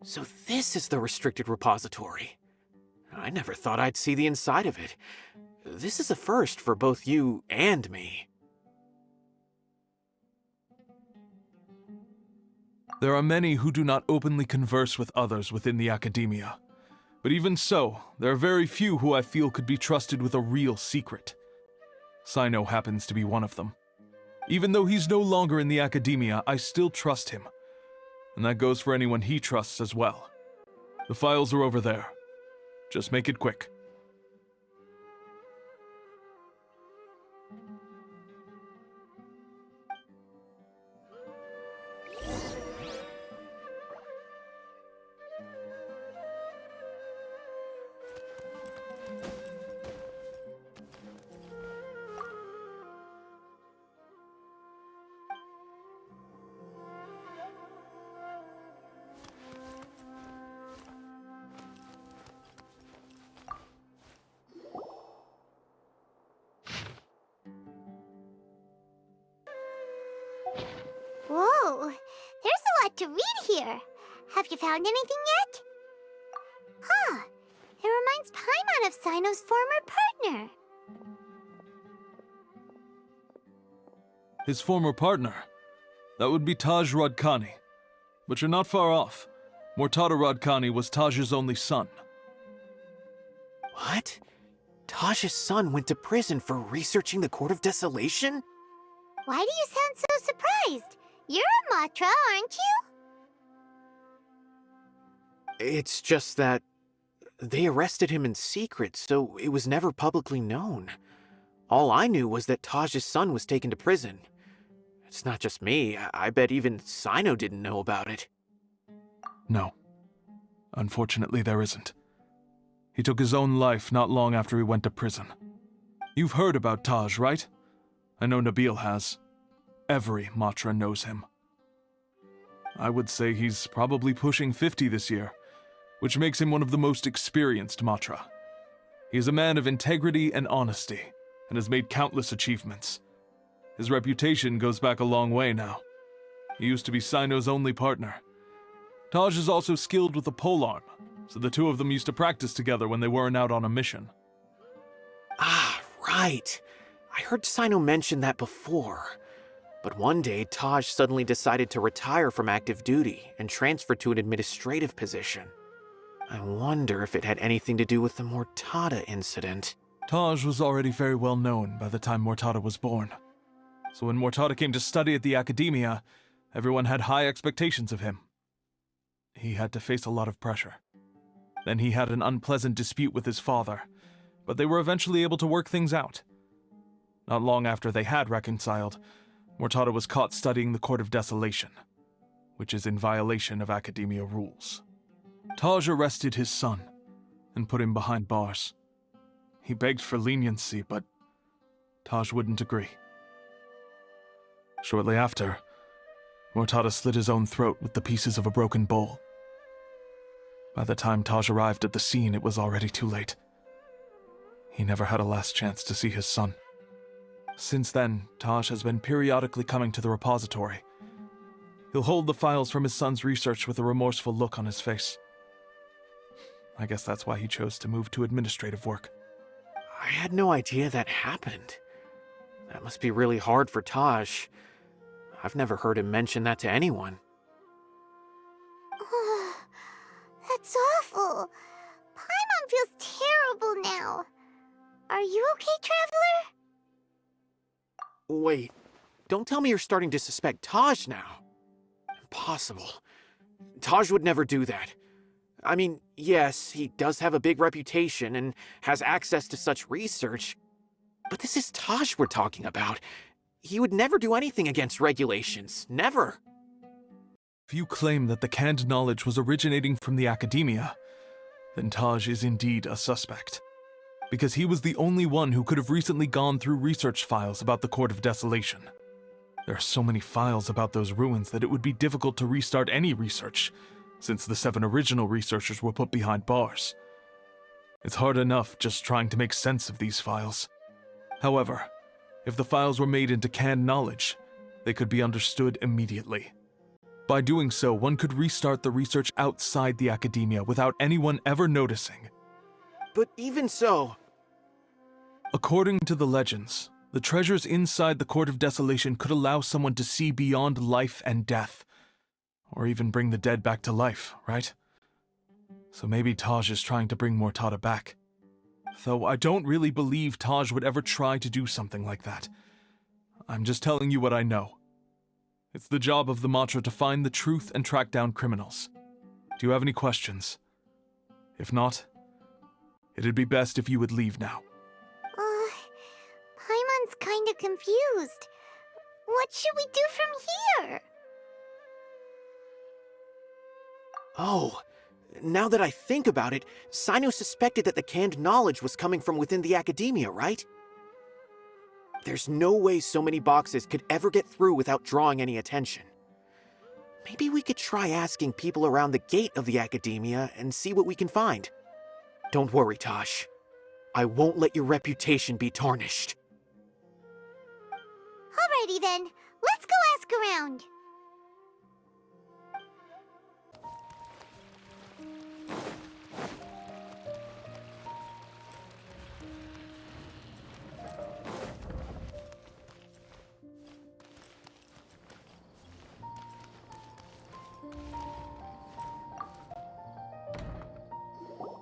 So this is the restricted repository. I never thought I'd see the inside of it. This is a first for both you and me. There are many who do not openly converse with others within the academia. But even so, there are very few who I feel could be trusted with a real secret. CYNO happens to be one of them. Even though he's no longer in the academia, I still trust him. And that goes for anyone he trusts as well. The files are over there. Just make it quick. Whoa, there's a lot to read here. Have you found anything yet? Huh, it reminds Paimon of CYNO's former partner. His former partner? That would be Taj Radkani. But you're not far off. Mortada Radkani was Taj's only son. What? Taj's son went to prison for researching the Court of Desolation? Why do you sound so surprised? You're a Matra, aren't you? It's just that they arrested him in secret, so it was never publicly known. All I knew was that Taj's son was taken to prison. It's not just me. I bet even CYNO didn't know about it. No. Unfortunately, there isn't. He took his own life not long after he went to prison. You've heard about Taj, right? I know Nabil has. Every Matra knows him. I would say he's probably pushing 50 this year, which makes him one of the most experienced Matra. He is a man of integrity and honesty, and has made countless achievements. His reputation goes back a long way now. He used to be CYNO's only partner. Taj is also skilled with the polearm, so the two of them used to practice together when they weren't out on a mission. Ah, right. I heard CYNO mention that before. But one day, Taj suddenly decided to retire from active duty and transfer to an administrative position. I wonder if it had anything to do with the Mortada incident. Taj was already very well known by the time Mortada was born. So when Mortada came to study at the Academia, everyone had high expectations of him. He had to face a lot of pressure. Then he had an unpleasant dispute with his father, but they were eventually able to work things out. Not long after they had reconciled, Mortada was caught studying the Court of Desolation, which is in violation of Academia rules. Taj arrested his son and put him behind bars. He begged for leniency, but Taj wouldn't agree. Shortly after, Mortada slit his own throat with the pieces of a broken bowl. By the time Taj arrived at the scene, it was already too late. He never had a last chance to see his son. Since then, Taj has been periodically coming to the repository. He'll hold the files from his son's research with a remorseful look on his face. I guess that's why he chose to move to administrative work. I had no idea that happened. That must be really hard for Taj. I've never heard him mention that to anyone. That's awful. Paimon feels terrible now. Are you okay, Traveler? Wait, don't tell me you're starting to suspect Taj now. Impossible. Taj would never do that. I mean, yes, he does have a big reputation and has access to such research, but this is Taj we're talking about. He would never do anything against regulations. Never. If you claim that the canned knowledge was originating from the Academia, then Taj is indeed a suspect. Because he was the only one who could have recently gone through research files about the Court of Desolation. There are so many files about those ruins that it would be difficult to restart any research, since the 7 original researchers were put behind bars. It's hard enough just trying to make sense of these files. However, if the files were made into canned knowledge, they could be understood immediately. By doing so, one could restart the research outside the Academia without anyone ever noticing. But even so... According to the legends, the treasures inside the Court of Desolation could allow someone to see beyond life and death. Or even bring the dead back to life, right? So maybe Taj is trying to bring Mortada back. Though I don't really believe Taj would ever try to do something like that. I'm just telling you what I know. It's the job of the Mantra to find the truth and track down criminals. Do you have any questions? If not, it'd be best if you would leave now. Paimon's kinda confused. What should we do from here? Oh, now that I think about it, CYNO suspected that the canned knowledge was coming from within the Academia, right? There's no way so many boxes could ever get through without drawing any attention. Maybe we could try asking people around the gate of the Academia and see what we can find. Don't worry, Taj. I won't let your reputation be tarnished. Alrighty then, let's go ask around.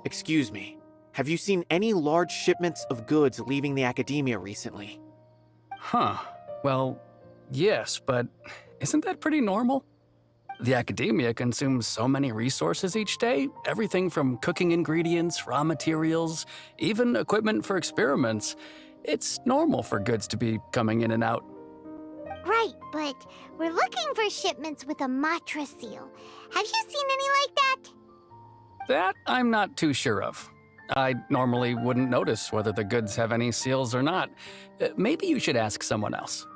Excuse me, have you seen any large shipments of goods leaving the Academia recently? Huh. Well, yes, but isn't that pretty normal? The Academia consumes so many resources each day, everything from cooking ingredients, raw materials, even equipment for experiments. It's normal for goods to be coming in and out. Right, but we're looking for shipments with a Matra seal. Have you seen any like that? That I'm not too sure of. I normally wouldn't notice whether the goods have any seals or not. Maybe you should ask someone else.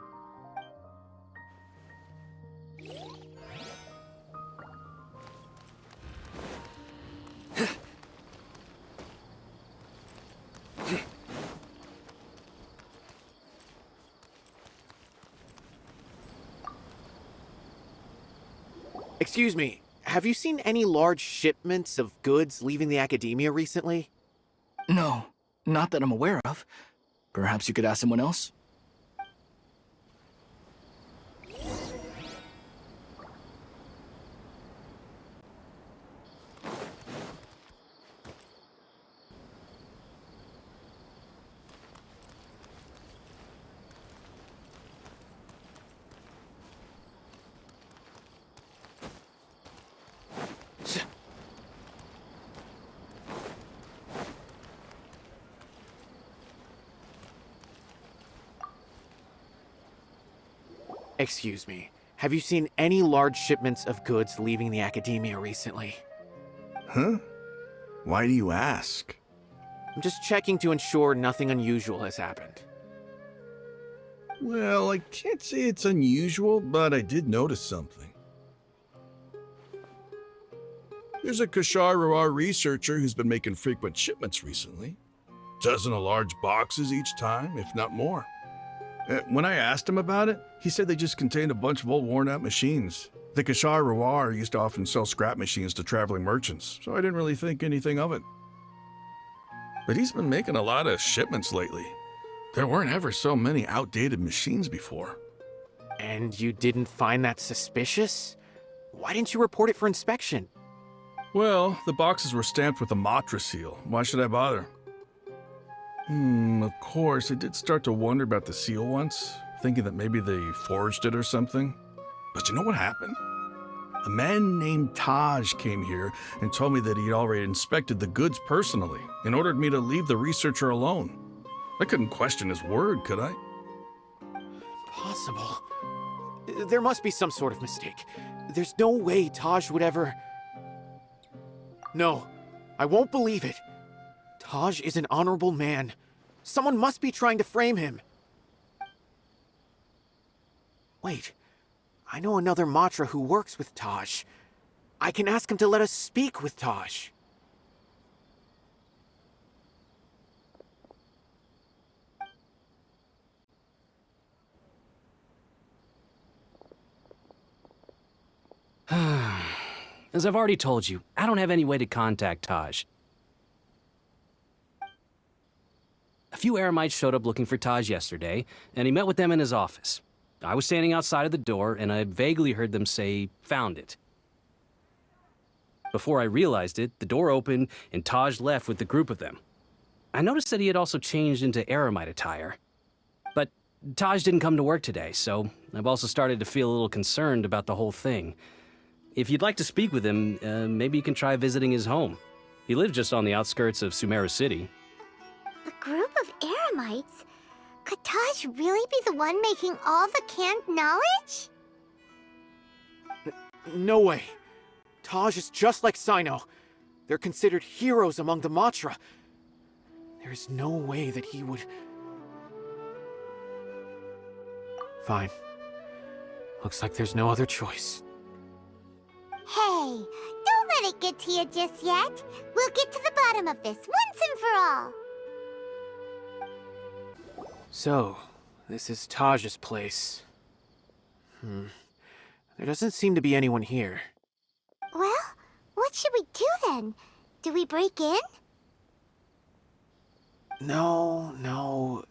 Excuse me, have you seen any large shipments of goods leaving the academia recently? No, not that I'm aware of. Perhaps you could ask someone else? Excuse me, have you seen any large shipments of goods leaving the academia recently? Huh? Why do you ask? I'm just checking to ensure nothing unusual has happened. Well, I can't say it's unusual, but I did notice something. There's a Kashar researcher who's been making frequent shipments recently. Dozen of large boxes each time, if not more. When I asked him about it, he said they just contained a bunch of old worn-out machines. The Kashar used to often sell scrap machines to traveling merchants, so I didn't really think anything of it. But he's been making a lot of shipments lately. There weren't ever so many outdated machines before. And you didn't find that suspicious? Why didn't you report it for inspection? Well, the boxes were stamped with a Matra seal. Why should I bother? Of course, I did start to wonder about the seal once, thinking that maybe they forged it or something. But you know what happened? A man named Taj came here and told me that he'd already inspected the goods personally and ordered me to leave the researcher alone. I couldn't question his word, could I? Impossible. There must be some sort of mistake. There's no way Taj would ever... No, I won't believe it. Taj is an honorable man. Someone must be trying to frame him. Wait, I know another Matra who works with Taj. I can ask him to let us speak with Taj. As I've already told you, I don't have any way to contact Taj. A few Eremites showed up looking for Taj yesterday, and he met with them in his office. I was standing outside of the door, and I vaguely heard them say, "Found it." Before I realized it, the door opened, and Taj left with the group of them. I noticed that he had also changed into Eremite attire. But Taj didn't come to work today, so I've also started to feel a little concerned about the whole thing. If you'd like to speak with him, maybe you can try visiting his home. He lives just on the outskirts of Sumeru City. A group of Eremites? Could Taj really be the one making all the canned knowledge? No way. Taj is just like CYNO. They're considered heroes among the Matra. There's no way that he would... Fine. Looks like there's no other choice. Hey, don't let it get to you just yet. We'll get to the bottom of this once and for all. So, this is Taj's place. There doesn't seem to be anyone here. Well, what should we do then? Do we break in? No.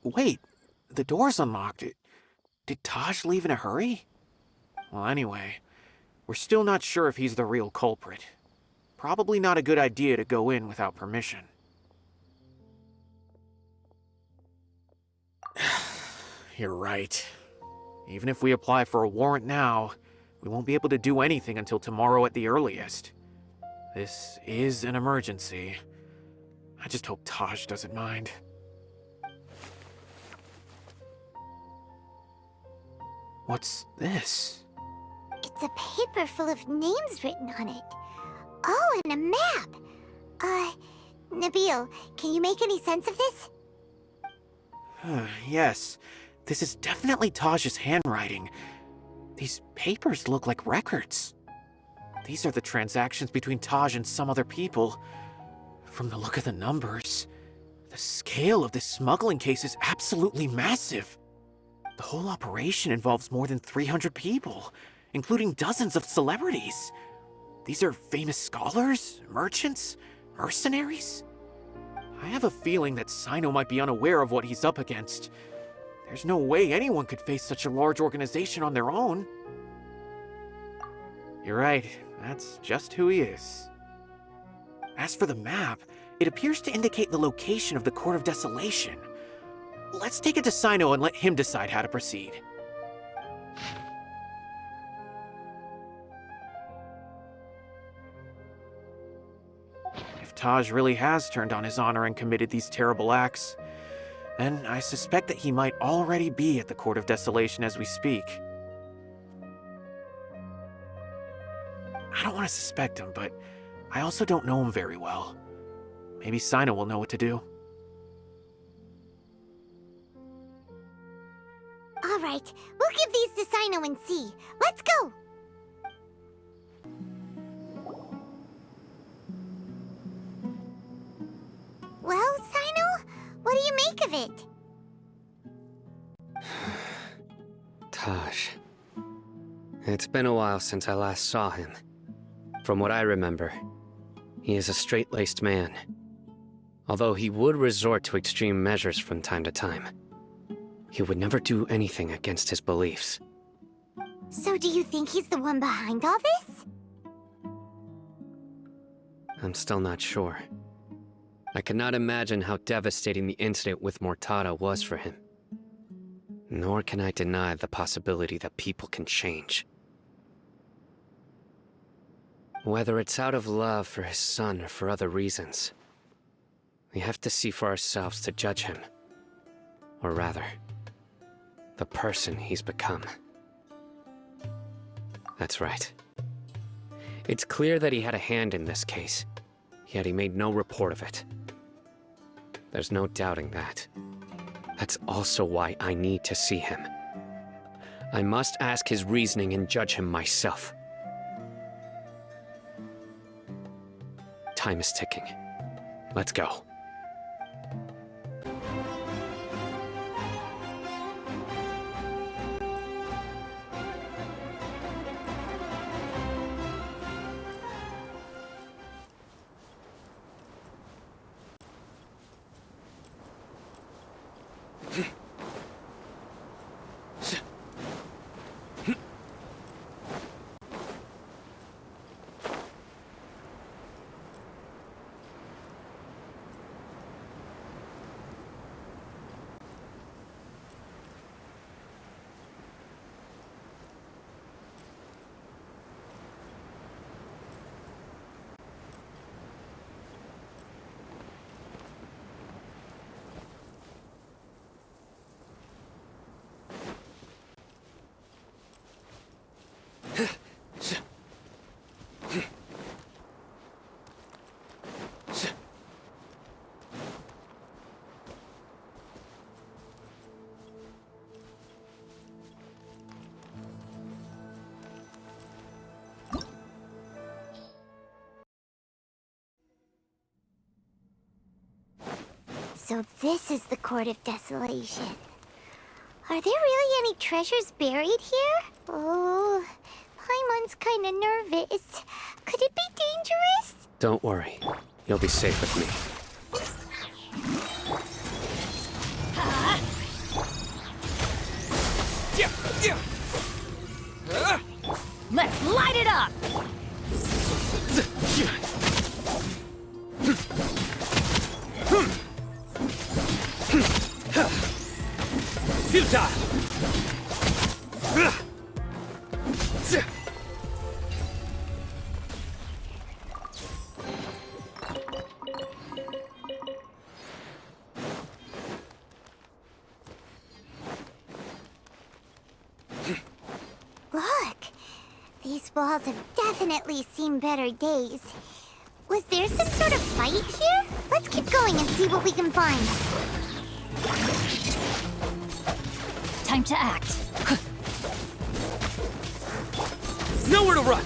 Wait, the door's unlocked. Did Taj leave in a hurry? Well, anyway, we're still not sure if he's the real culprit. Probably not a good idea to go in without permission. You're right. Even if we apply for a warrant now, we won't be able to do anything until tomorrow at the earliest. This is an emergency. I just hope Taj doesn't mind. What's this? It's a paper full of names written on it. Oh, and a map. Nabil, can you make any sense of this? Yes, this is definitely Taj's handwriting. These papers look like records. These are the transactions between Taj and some other people. From the look of the numbers, the scale of this smuggling case is absolutely massive. The whole operation involves more than 300 people, including dozens of celebrities. These are famous scholars, merchants, mercenaries. I have a feeling that CYNO might be unaware of what he's up against. There's no way anyone could face such a large organization on their own. You're right, that's just who he is. As for the map, it appears to indicate the location of the Court of Desolation. Let's take it to CYNO and let him decide how to proceed. If Taj really has turned on his honor and committed these terrible acts, then I suspect that he might already be at the Court of Desolation as we speak. I don't want to suspect him, but I also don't know him very well. Maybe CYNO will know what to do. All right, we'll give these to CYNO and see. Let's go! Well, CYNO, what do you make of it? Taj. It's been a while since I last saw him. From what I remember, he is a straight-laced man. Although he would resort to extreme measures from time to time, he would never do anything against his beliefs. So do you think he's the one behind all this? I'm still not sure. I cannot imagine how devastating the incident with Mortada was for him. Nor can I deny the possibility that people can change. Whether it's out of love for his son or for other reasons, we have to see for ourselves to judge him. Or rather, the person he's become. That's right. It's clear that he had a hand in this case, yet he made no report of it. There's no doubting that. That's also why I need to see him. I must ask his reasoning and judge him myself. Time is ticking. Let's go. So this is the Court of Desolation. Are there really any treasures buried here? Oh, Paimon's kinda nervous. Could it be dangerous? Don't worry. You'll be safe with me. Let's light it up! Futile! Look! These walls have definitely seen better days. Was there some sort of fight here? Let's keep going and see what we can find. Time to act. Nowhere to run!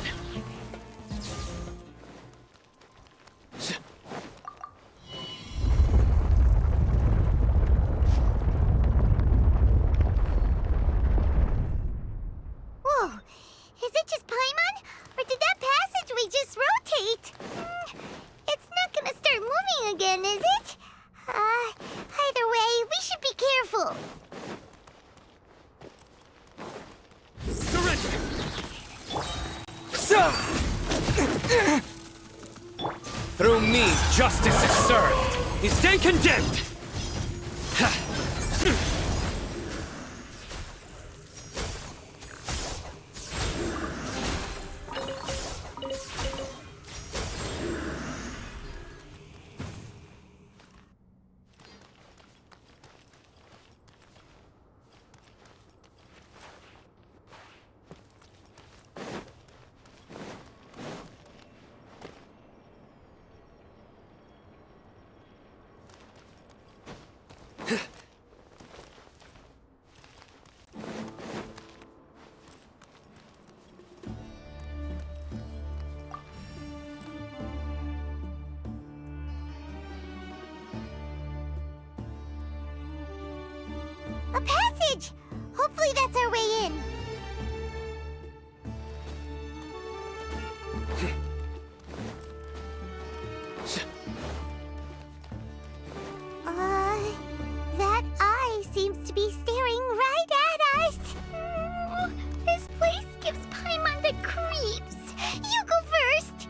Whoa! Is it just Paimon? Or did that passageway just rotate? It's not gonna start moving again, is it? Either way, we should be careful. Surrender! Through me, justice is served. You stand condemned. A passage! Hopefully that's our way in. That eye seems to be staring right at us. This place gives Paimon the creeps. You go first.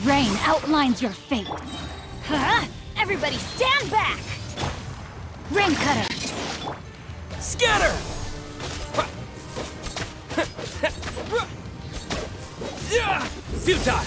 Rain outlines your fate. Huh? Everybody stand back! Rain Cutter! Scatter! Futile!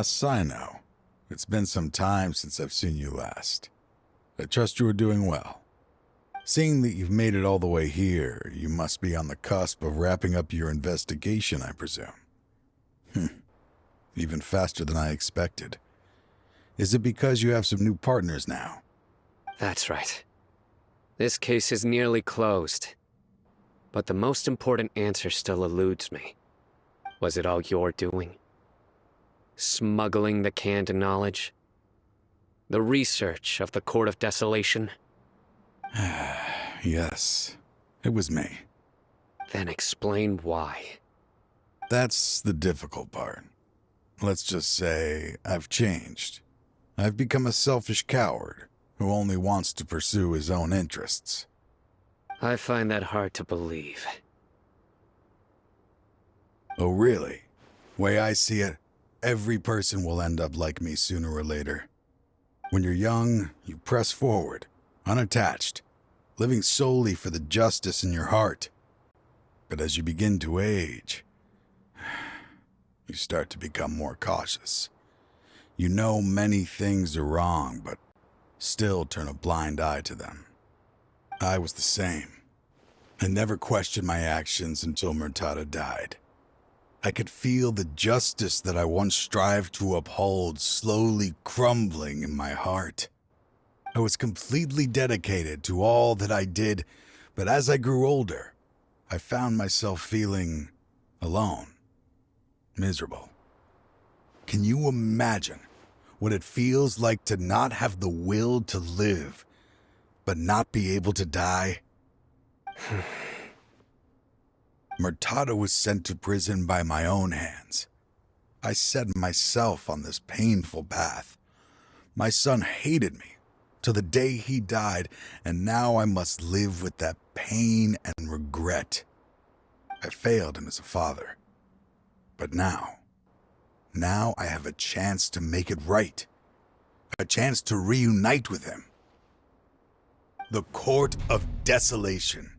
CYNO. It's been some time since I've seen you last. I trust you are doing well. Seeing that you've made it all the way here, you must be on the cusp of wrapping up your investigation, I presume. Even faster than I expected. Is it because you have some new partners now? That's right. This case is nearly closed. But the most important answer still eludes me. Was it all your doing? Smuggling the canned knowledge? The research of the Court of Desolation? Yes, it was me. Then explain why. That's the difficult part. Let's just say I've changed. I've become a selfish coward who only wants to pursue his own interests. I find that hard to believe. Oh, really? Way I see it, every person will end up like me sooner or later. When you're young, you press forward, unattached, living solely for the justice in your heart. But as you begin to age, you start to become more cautious. You know many things are wrong, but still turn a blind eye to them. I was the same. I never questioned my actions until Murtada died. I could feel the justice that I once strived to uphold slowly crumbling in my heart. I was completely dedicated to all that I did, but as I grew older, I found myself feeling Alone. Miserable. Can you imagine what it feels like to not have the will to live, but not be able to die? Murtada was sent to prison by my own hands. I set myself on this painful path. My son hated me till the day he died, and now I must live with that pain and regret. I failed him as a father. But now I have a chance to make it right. A chance to reunite with him. The Court of Desolation.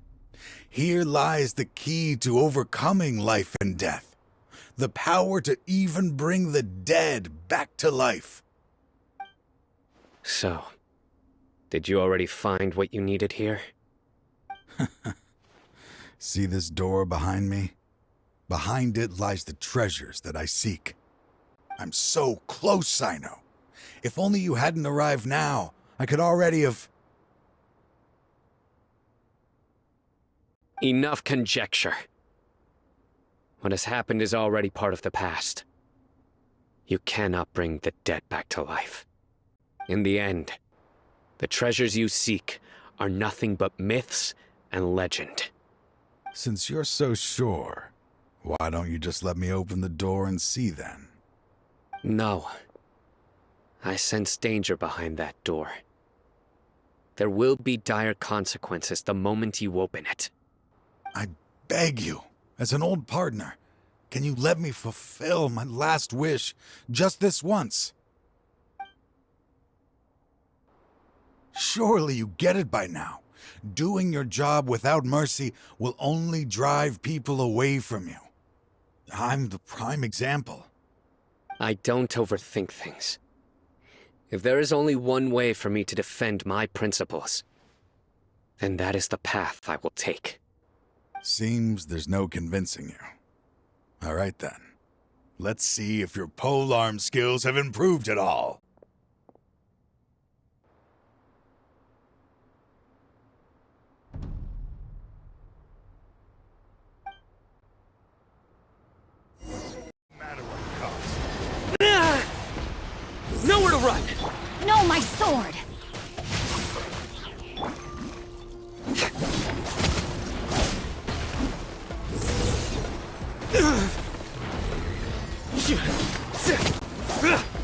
Here lies the key to overcoming life and death. The power to even bring the dead back to life. So, did you already find what you needed here? See this door behind me? Behind it lies the treasures that I seek. I'm so close, CYNO. If only you hadn't arrived now, I could already have... Enough conjecture. What has happened is already part of the past. You cannot bring the dead back to life. In the end, the treasures you seek are nothing but myths and legend. Since you're so sure, why don't you just let me open the door and see then? No. I sense danger behind that door. There will be dire consequences the moment you open it. I beg you, as an old partner, can you let me fulfill my last wish just this once? Surely you get it by now. Doing your job without mercy will only drive people away from you. I'm the prime example. I don't overthink things. If there is only one way for me to defend my principles, then that is the path I will take. Seems there's no convincing you. All right then. Let's see if your polearm skills have improved at all. Nowhere to run! No, my sword!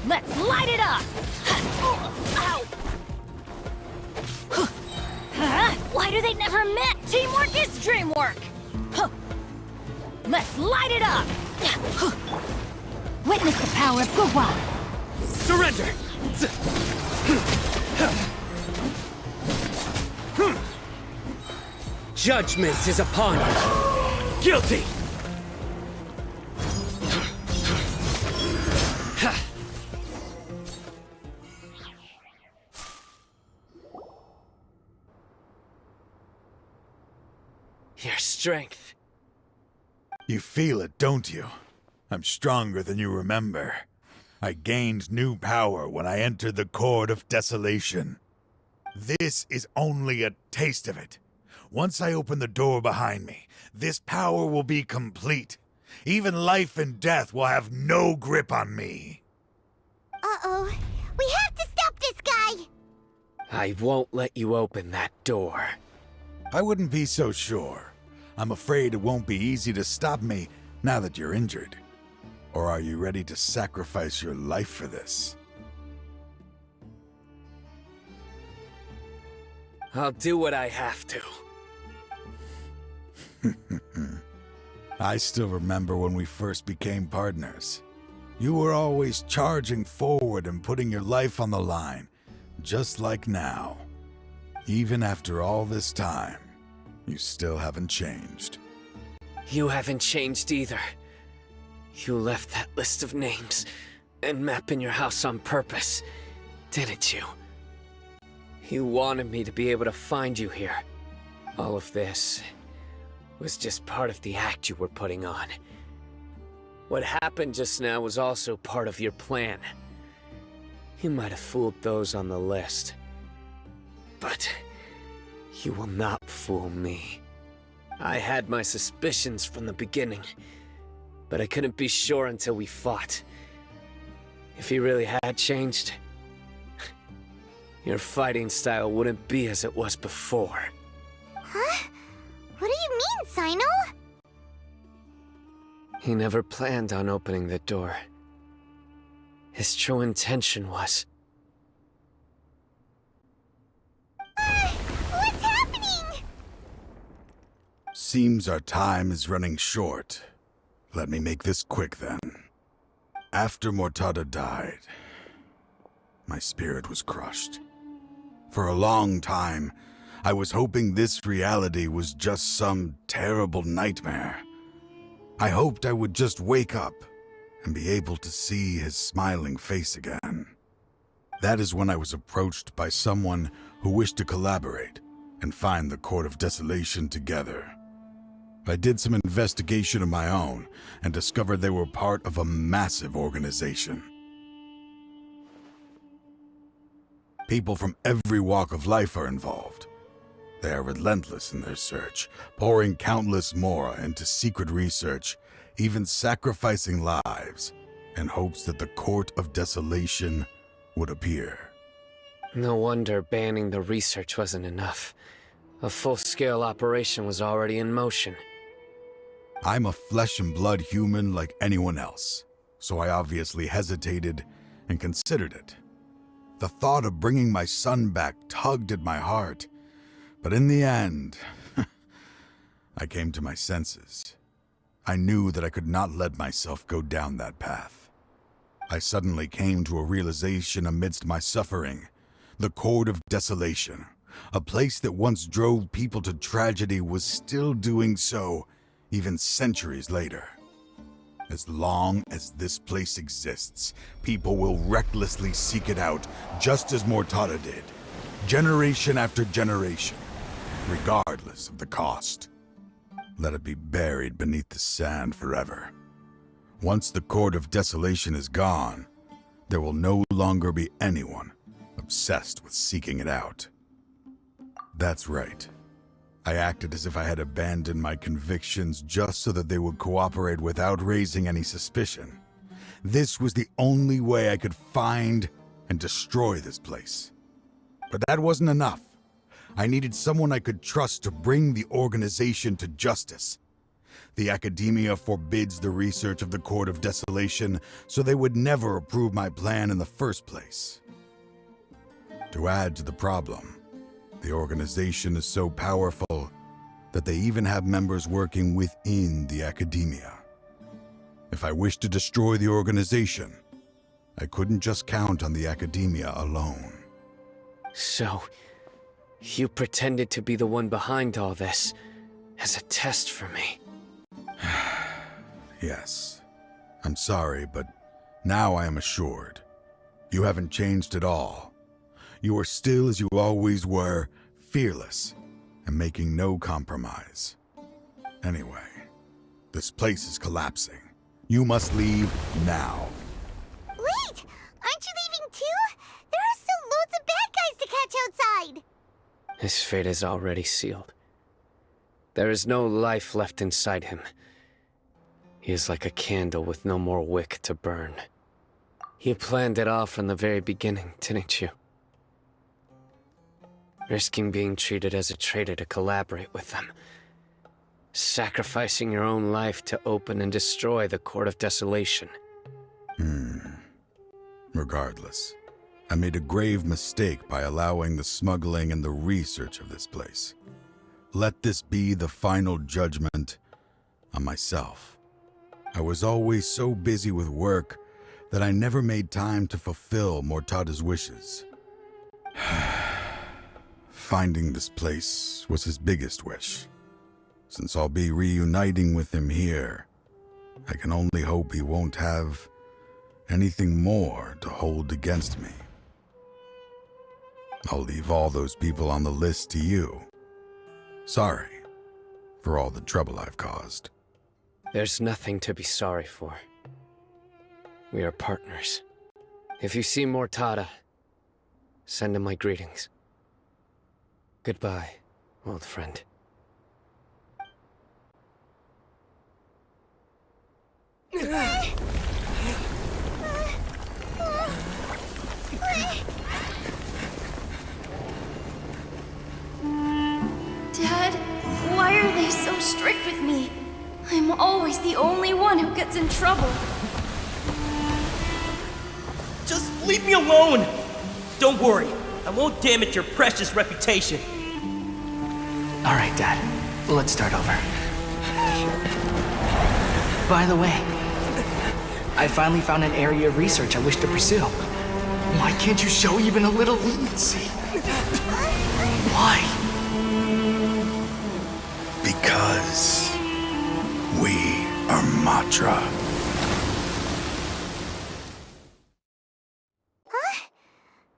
Let's light it up! Ow! Huh? Why do they never met? Teamwork is dreamwork! Huh. Let's light it up! Witness the power of Gugwa! Surrender! Judgment is upon you! Guilty! Your strength. You feel it, don't you? I'm stronger than you remember. I gained new power when I entered the Court of Desolation. This is only a taste of it. Once I open the door behind me, this power will be complete. Even life and death will have no grip on me. Uh-oh. We have to stop this guy! I won't let you open that door. I wouldn't be so sure. I'm afraid it won't be easy to stop me now that you're injured. Or are you ready to sacrifice your life for this? I'll do what I have to. I still remember when we first became partners. You were always charging forward and putting your life on the line, just like now. Even after all this time, you still haven't changed. You haven't changed either. You left that list of names and map in your house on purpose, didn't you? You wanted me to be able to find you here. All of this was just part of the act you were putting on. What happened just now was also part of your plan. You might have fooled those on the list, but you will not fool me. I had my suspicions from the beginning, but I couldn't be sure until we fought. If he really had changed, your fighting style wouldn't be as it was before. Huh? What do you mean, CYNO? He never planned on opening the door. His true intention was... What's happening? Seems our time is running short. Let me make this quick then. After Mortada died, my spirit was crushed. For a long time, I was hoping this reality was just some terrible nightmare. I hoped I would just wake up and be able to see his smiling face again. That is when I was approached by someone who wished to collaborate and find the Court of Desolation together. I did some investigation of my own and discovered they were part of a massive organization. People from every walk of life are involved. They are relentless in their search, pouring countless mora into secret research, even sacrificing lives in hopes that the Court of Desolation would appear. No wonder banning the research wasn't enough. A full-scale operation was already in motion. I'm a flesh and blood human like anyone else, so I obviously hesitated and considered it. The thought of bringing my son back tugged at my heart, but in the end, I came to my senses. I knew that I could not let myself go down that path. I suddenly came to a realization amidst my suffering. The Court of Desolation, a place that once drove people to tragedy, was still doing so even centuries later. As long as this place exists, people will recklessly seek it out, just as Mortada did, generation after generation, regardless of the cost. Let it be buried beneath the sand forever. Once the Court of Desolation is gone, there will no longer be anyone obsessed with seeking it out. That's right. I acted as if I had abandoned my convictions just so that they would cooperate without raising any suspicion. This was the only way I could find and destroy this place. But that wasn't enough. I needed someone I could trust to bring the organization to justice. The academia forbids the research of the Court of Desolation, so they would never approve my plan in the first place. To add to the problem, the organization is so powerful that they even have members working within the academia. If I wished to destroy the organization, I couldn't just count on the academia alone. So, you pretended to be the one behind all this, as a test for me. Yes. I'm sorry, but now I am assured. You haven't changed at all. You are still as you always were, fearless, and making no compromise. Anyway, this place is collapsing. You must leave now. Wait! Aren't you leaving too? There are still loads of bad guys to catch outside! His fate is already sealed. There is no life left inside him. He is like a candle with no more wick to burn. You planned it all from the very beginning, didn't you? Risking being treated as a traitor to collaborate with them. Sacrificing your own life to open and destroy the Court of Desolation. Regardless, I made a grave mistake by allowing the smuggling and the research of this place. Let this be the final judgment on myself. I was always so busy with work that I never made time to fulfill Mortada's wishes. Finding this place was his biggest wish. Since I'll be reuniting with him here, I can only hope he won't have anything more to hold against me. I'll leave all those people on the list to you. Sorry for all the trouble I've caused. There's nothing to be sorry for. We are partners. If you see Mortada, send him my greetings. Goodbye, old friend. Dad, why are they so strict with me? I'm always the only one who gets in trouble. Just leave me alone! Don't worry, I won't damage your precious reputation. All right, Dad. Let's start over. By the way, I finally found an area of research I wish to pursue. Why can't you show even a little leniency? Why? Because we are Matra. Huh?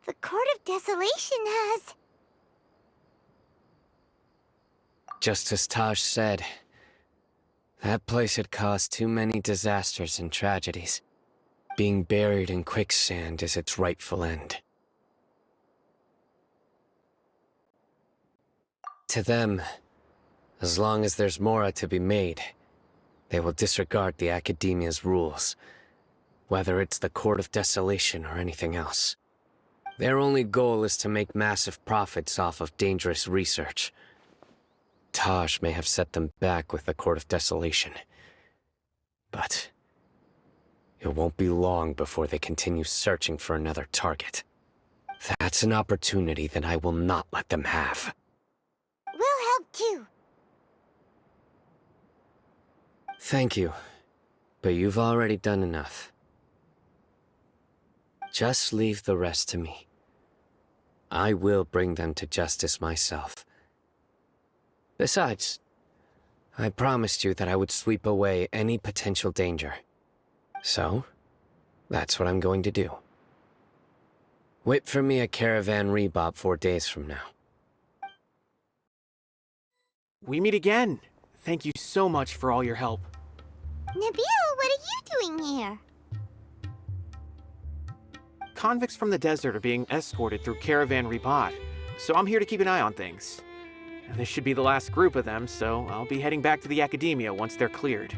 The Court of Desolation has... Just as Taj said, that place had caused too many disasters and tragedies. Being buried in quicksand is its rightful end. To them, as long as there's more to be made, they will disregard the Academia's rules, whether it's the Court of Desolation or anything else. Their only goal is to make massive profits off of dangerous research. Taj may have set them back with the Court of Desolation, but it won't be long before they continue searching for another target. That's an opportunity that I will not let them have. We'll help too. Thank you, but you've already done enough. Just leave the rest to me. I will bring them to justice myself. Besides, I promised you that I would sweep away any potential danger. So, that's what I'm going to do. Wait for me at Caravan Rebop 4 days from now. We meet again. Thank you so much for all your help. Nabil, what are you doing here? Convicts from the desert are being escorted through Caravan Rebop, so I'm here to keep an eye on things. This should be the last group of them, so I'll be heading back to the Academia once they're cleared.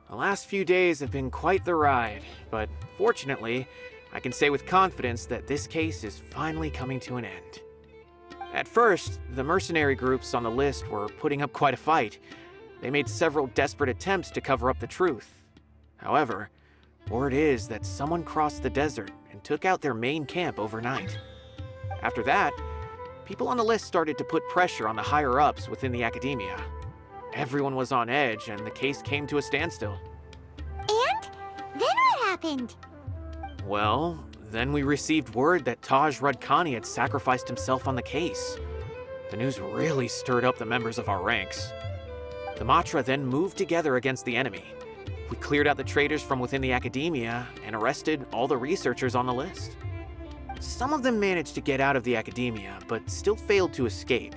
The last few days have been quite the ride, but fortunately, I can say with confidence that this case is finally coming to an end. At first, the mercenary groups on the list were putting up quite a fight. They made several desperate attempts to cover up the truth. However, word is that someone crossed the desert and took out their main camp overnight. After that, people on the list started to put pressure on the higher-ups within the Academia. Everyone was on edge, and the case came to a standstill. And? Then what happened? Well, then we received word that Taj Rudkani had sacrificed himself on the case. The news really stirred up the members of our ranks. The Matra then moved together against the enemy. We cleared out the traitors from within the Academia and arrested all the researchers on the list. Some of them managed to get out of the Academia, but still failed to escape.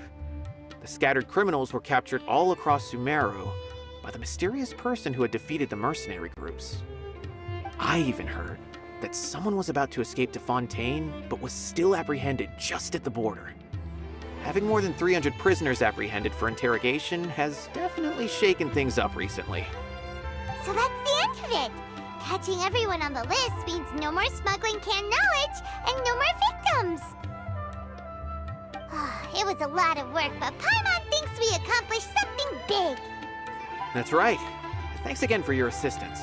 The scattered criminals were captured all across Sumeru by the mysterious person who had defeated the mercenary groups. I even heard that someone was about to escape to Fontaine, but was still apprehended just at the border. Having more than 300 prisoners apprehended for interrogation has definitely shaken things up recently. So that's the end of it. Catching everyone on the list means no more smuggling canned knowledge and no more victims. It was a lot of work, but Paimon thinks we accomplished something big. That's right. Thanks again for your assistance.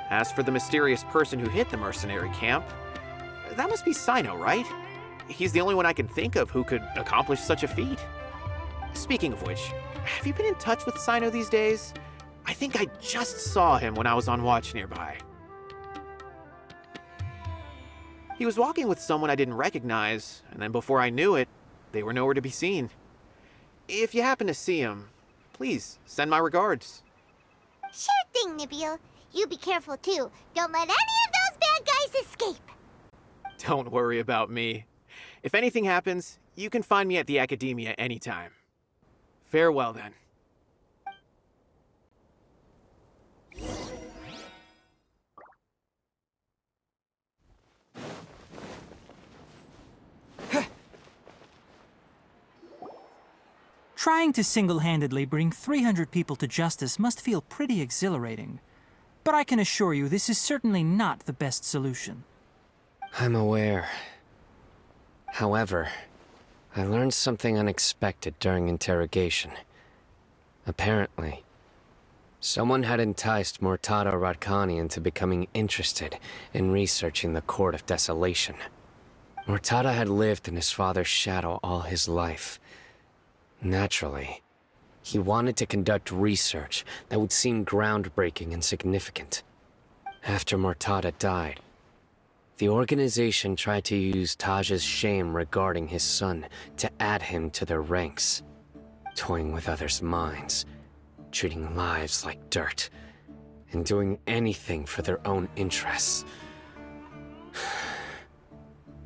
As for the mysterious person who hit the mercenary camp, that must be CYNO, right? He's the only one I can think of who could accomplish such a feat. Speaking of which, have you been in touch with CYNO these days? I think I just saw him when I was on watch nearby. He was walking with someone I didn't recognize, and then before I knew it, they were nowhere to be seen. If you happen to see him, please send my regards. Sure thing, Nabil. You be careful too. Don't let any of those bad guys escape. Don't worry about me. If anything happens, you can find me at the Academia anytime. Farewell then. Trying to single-handedly bring 300 people to justice must feel pretty exhilarating. But I can assure you this is certainly not the best solution. I'm aware. However, I learned something unexpected during interrogation. Apparently, someone had enticed Murtada Radkani into becoming interested in researching the Court of Desolation. Murtada had lived in his father's shadow all his life. Naturally, he wanted to conduct research that would seem groundbreaking and significant. After Murtada died, the organization tried to use Taj's shame regarding his son to add him to their ranks, toying with others' minds, treating lives like dirt, and doing anything for their own interests.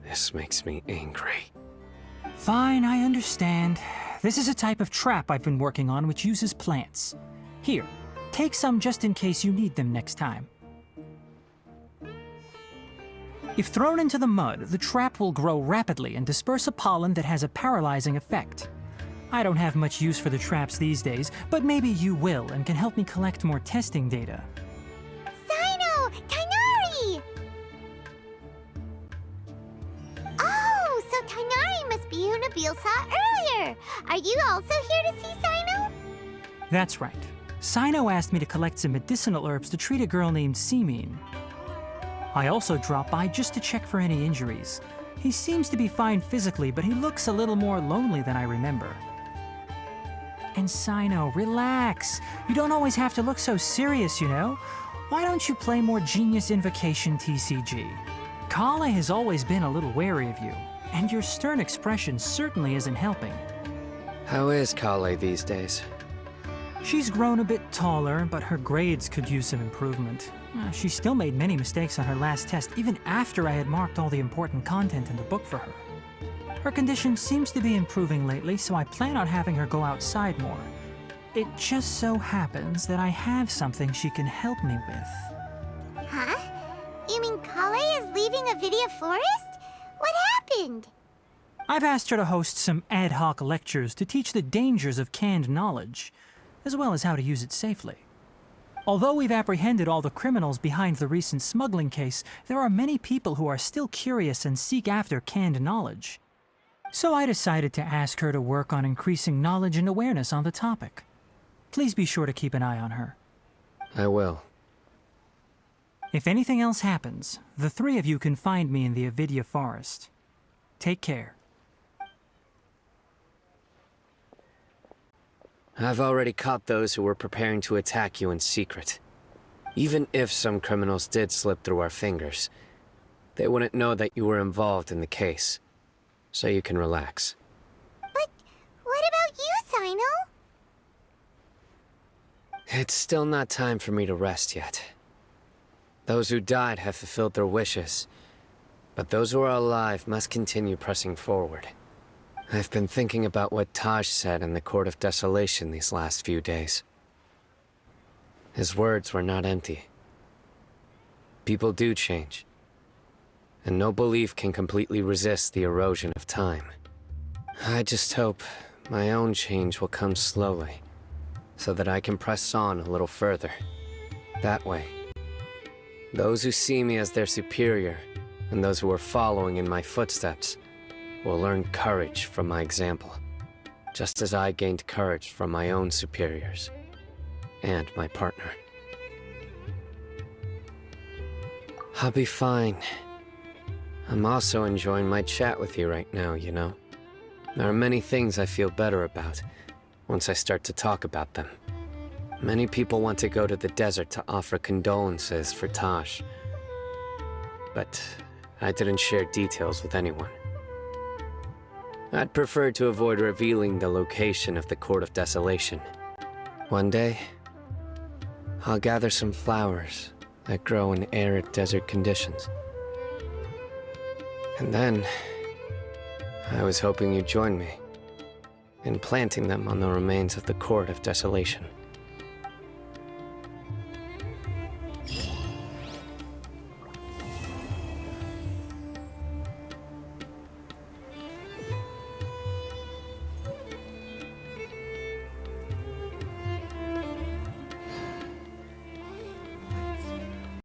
This makes me angry. Fine, I understand. This is a type of trap I've been working on which uses plants. Here, take some just in case you need them next time. If thrown into the mud, the trap will grow rapidly and disperse a pollen that has a paralyzing effect. I don't have much use for the traps these days, but maybe you will and can help me collect more testing data. CYNO! Tighnari! Oh, so Tighnari must be who Nabil saw earlier. Are you also here to see CYNO? That's right. CYNO asked me to collect some medicinal herbs to treat a girl named Simin. I also dropped by just to check for any injuries. He seems to be fine physically, but he looks a little more lonely than I remember. And CYNO, relax. You don't always have to look so serious, you know? Why don't you play more Genius Invocation TCG? Kale has always been a little wary of you, and your stern expression certainly isn't helping. How is Kale these days? She's grown a bit taller, but her grades could use some improvement. She still made many mistakes on her last test, even after I had marked all the important content in the book for her. Her condition seems to be improving lately, so I plan on having her go outside more. It just so happens that I have something she can help me with. Huh? You mean Kale is leaving Avidia Forest? What happened? I've asked her to host some ad hoc lectures to teach the dangers of canned knowledge, as well as how to use it safely. Although we've apprehended all the criminals behind the recent smuggling case, there are many people who are still curious and seek after canned knowledge. So I decided to ask her to work on increasing knowledge and awareness on the topic. Please be sure to keep an eye on her. I will. If anything else happens, the three of you can find me in the Avidia Forest. Take care. I've already caught those who were preparing to attack you in secret. Even if some criminals did slip through our fingers, they wouldn't know that you were involved in the case. So you can relax. But what about you, CYNO? It's still not time for me to rest yet. Those who died have fulfilled their wishes, but those who are alive must continue pressing forward. I've been thinking about what Taj said in the Court of Desolation these last few days. His words were not empty. People do change, and no belief can completely resist the erosion of time. I just hope my own change will come slowly, so that I can press on a little further. That way, those who see me as their superior, and those who are following in my footsteps, will learn courage from my example, just as I gained courage from my own superiors and my partner. I'll be fine. I'm also enjoying my chat with you right now, you know. There are many things I feel better about once I start to talk about them. Many people want to go to the desert to offer condolences for Taj, but I didn't share details with anyone. I'd prefer to avoid revealing the location of the Court of Desolation. One day, I'll gather some flowers that grow in arid desert conditions. And then, I was hoping you'd join me in planting them on the remains of the Court of Desolation.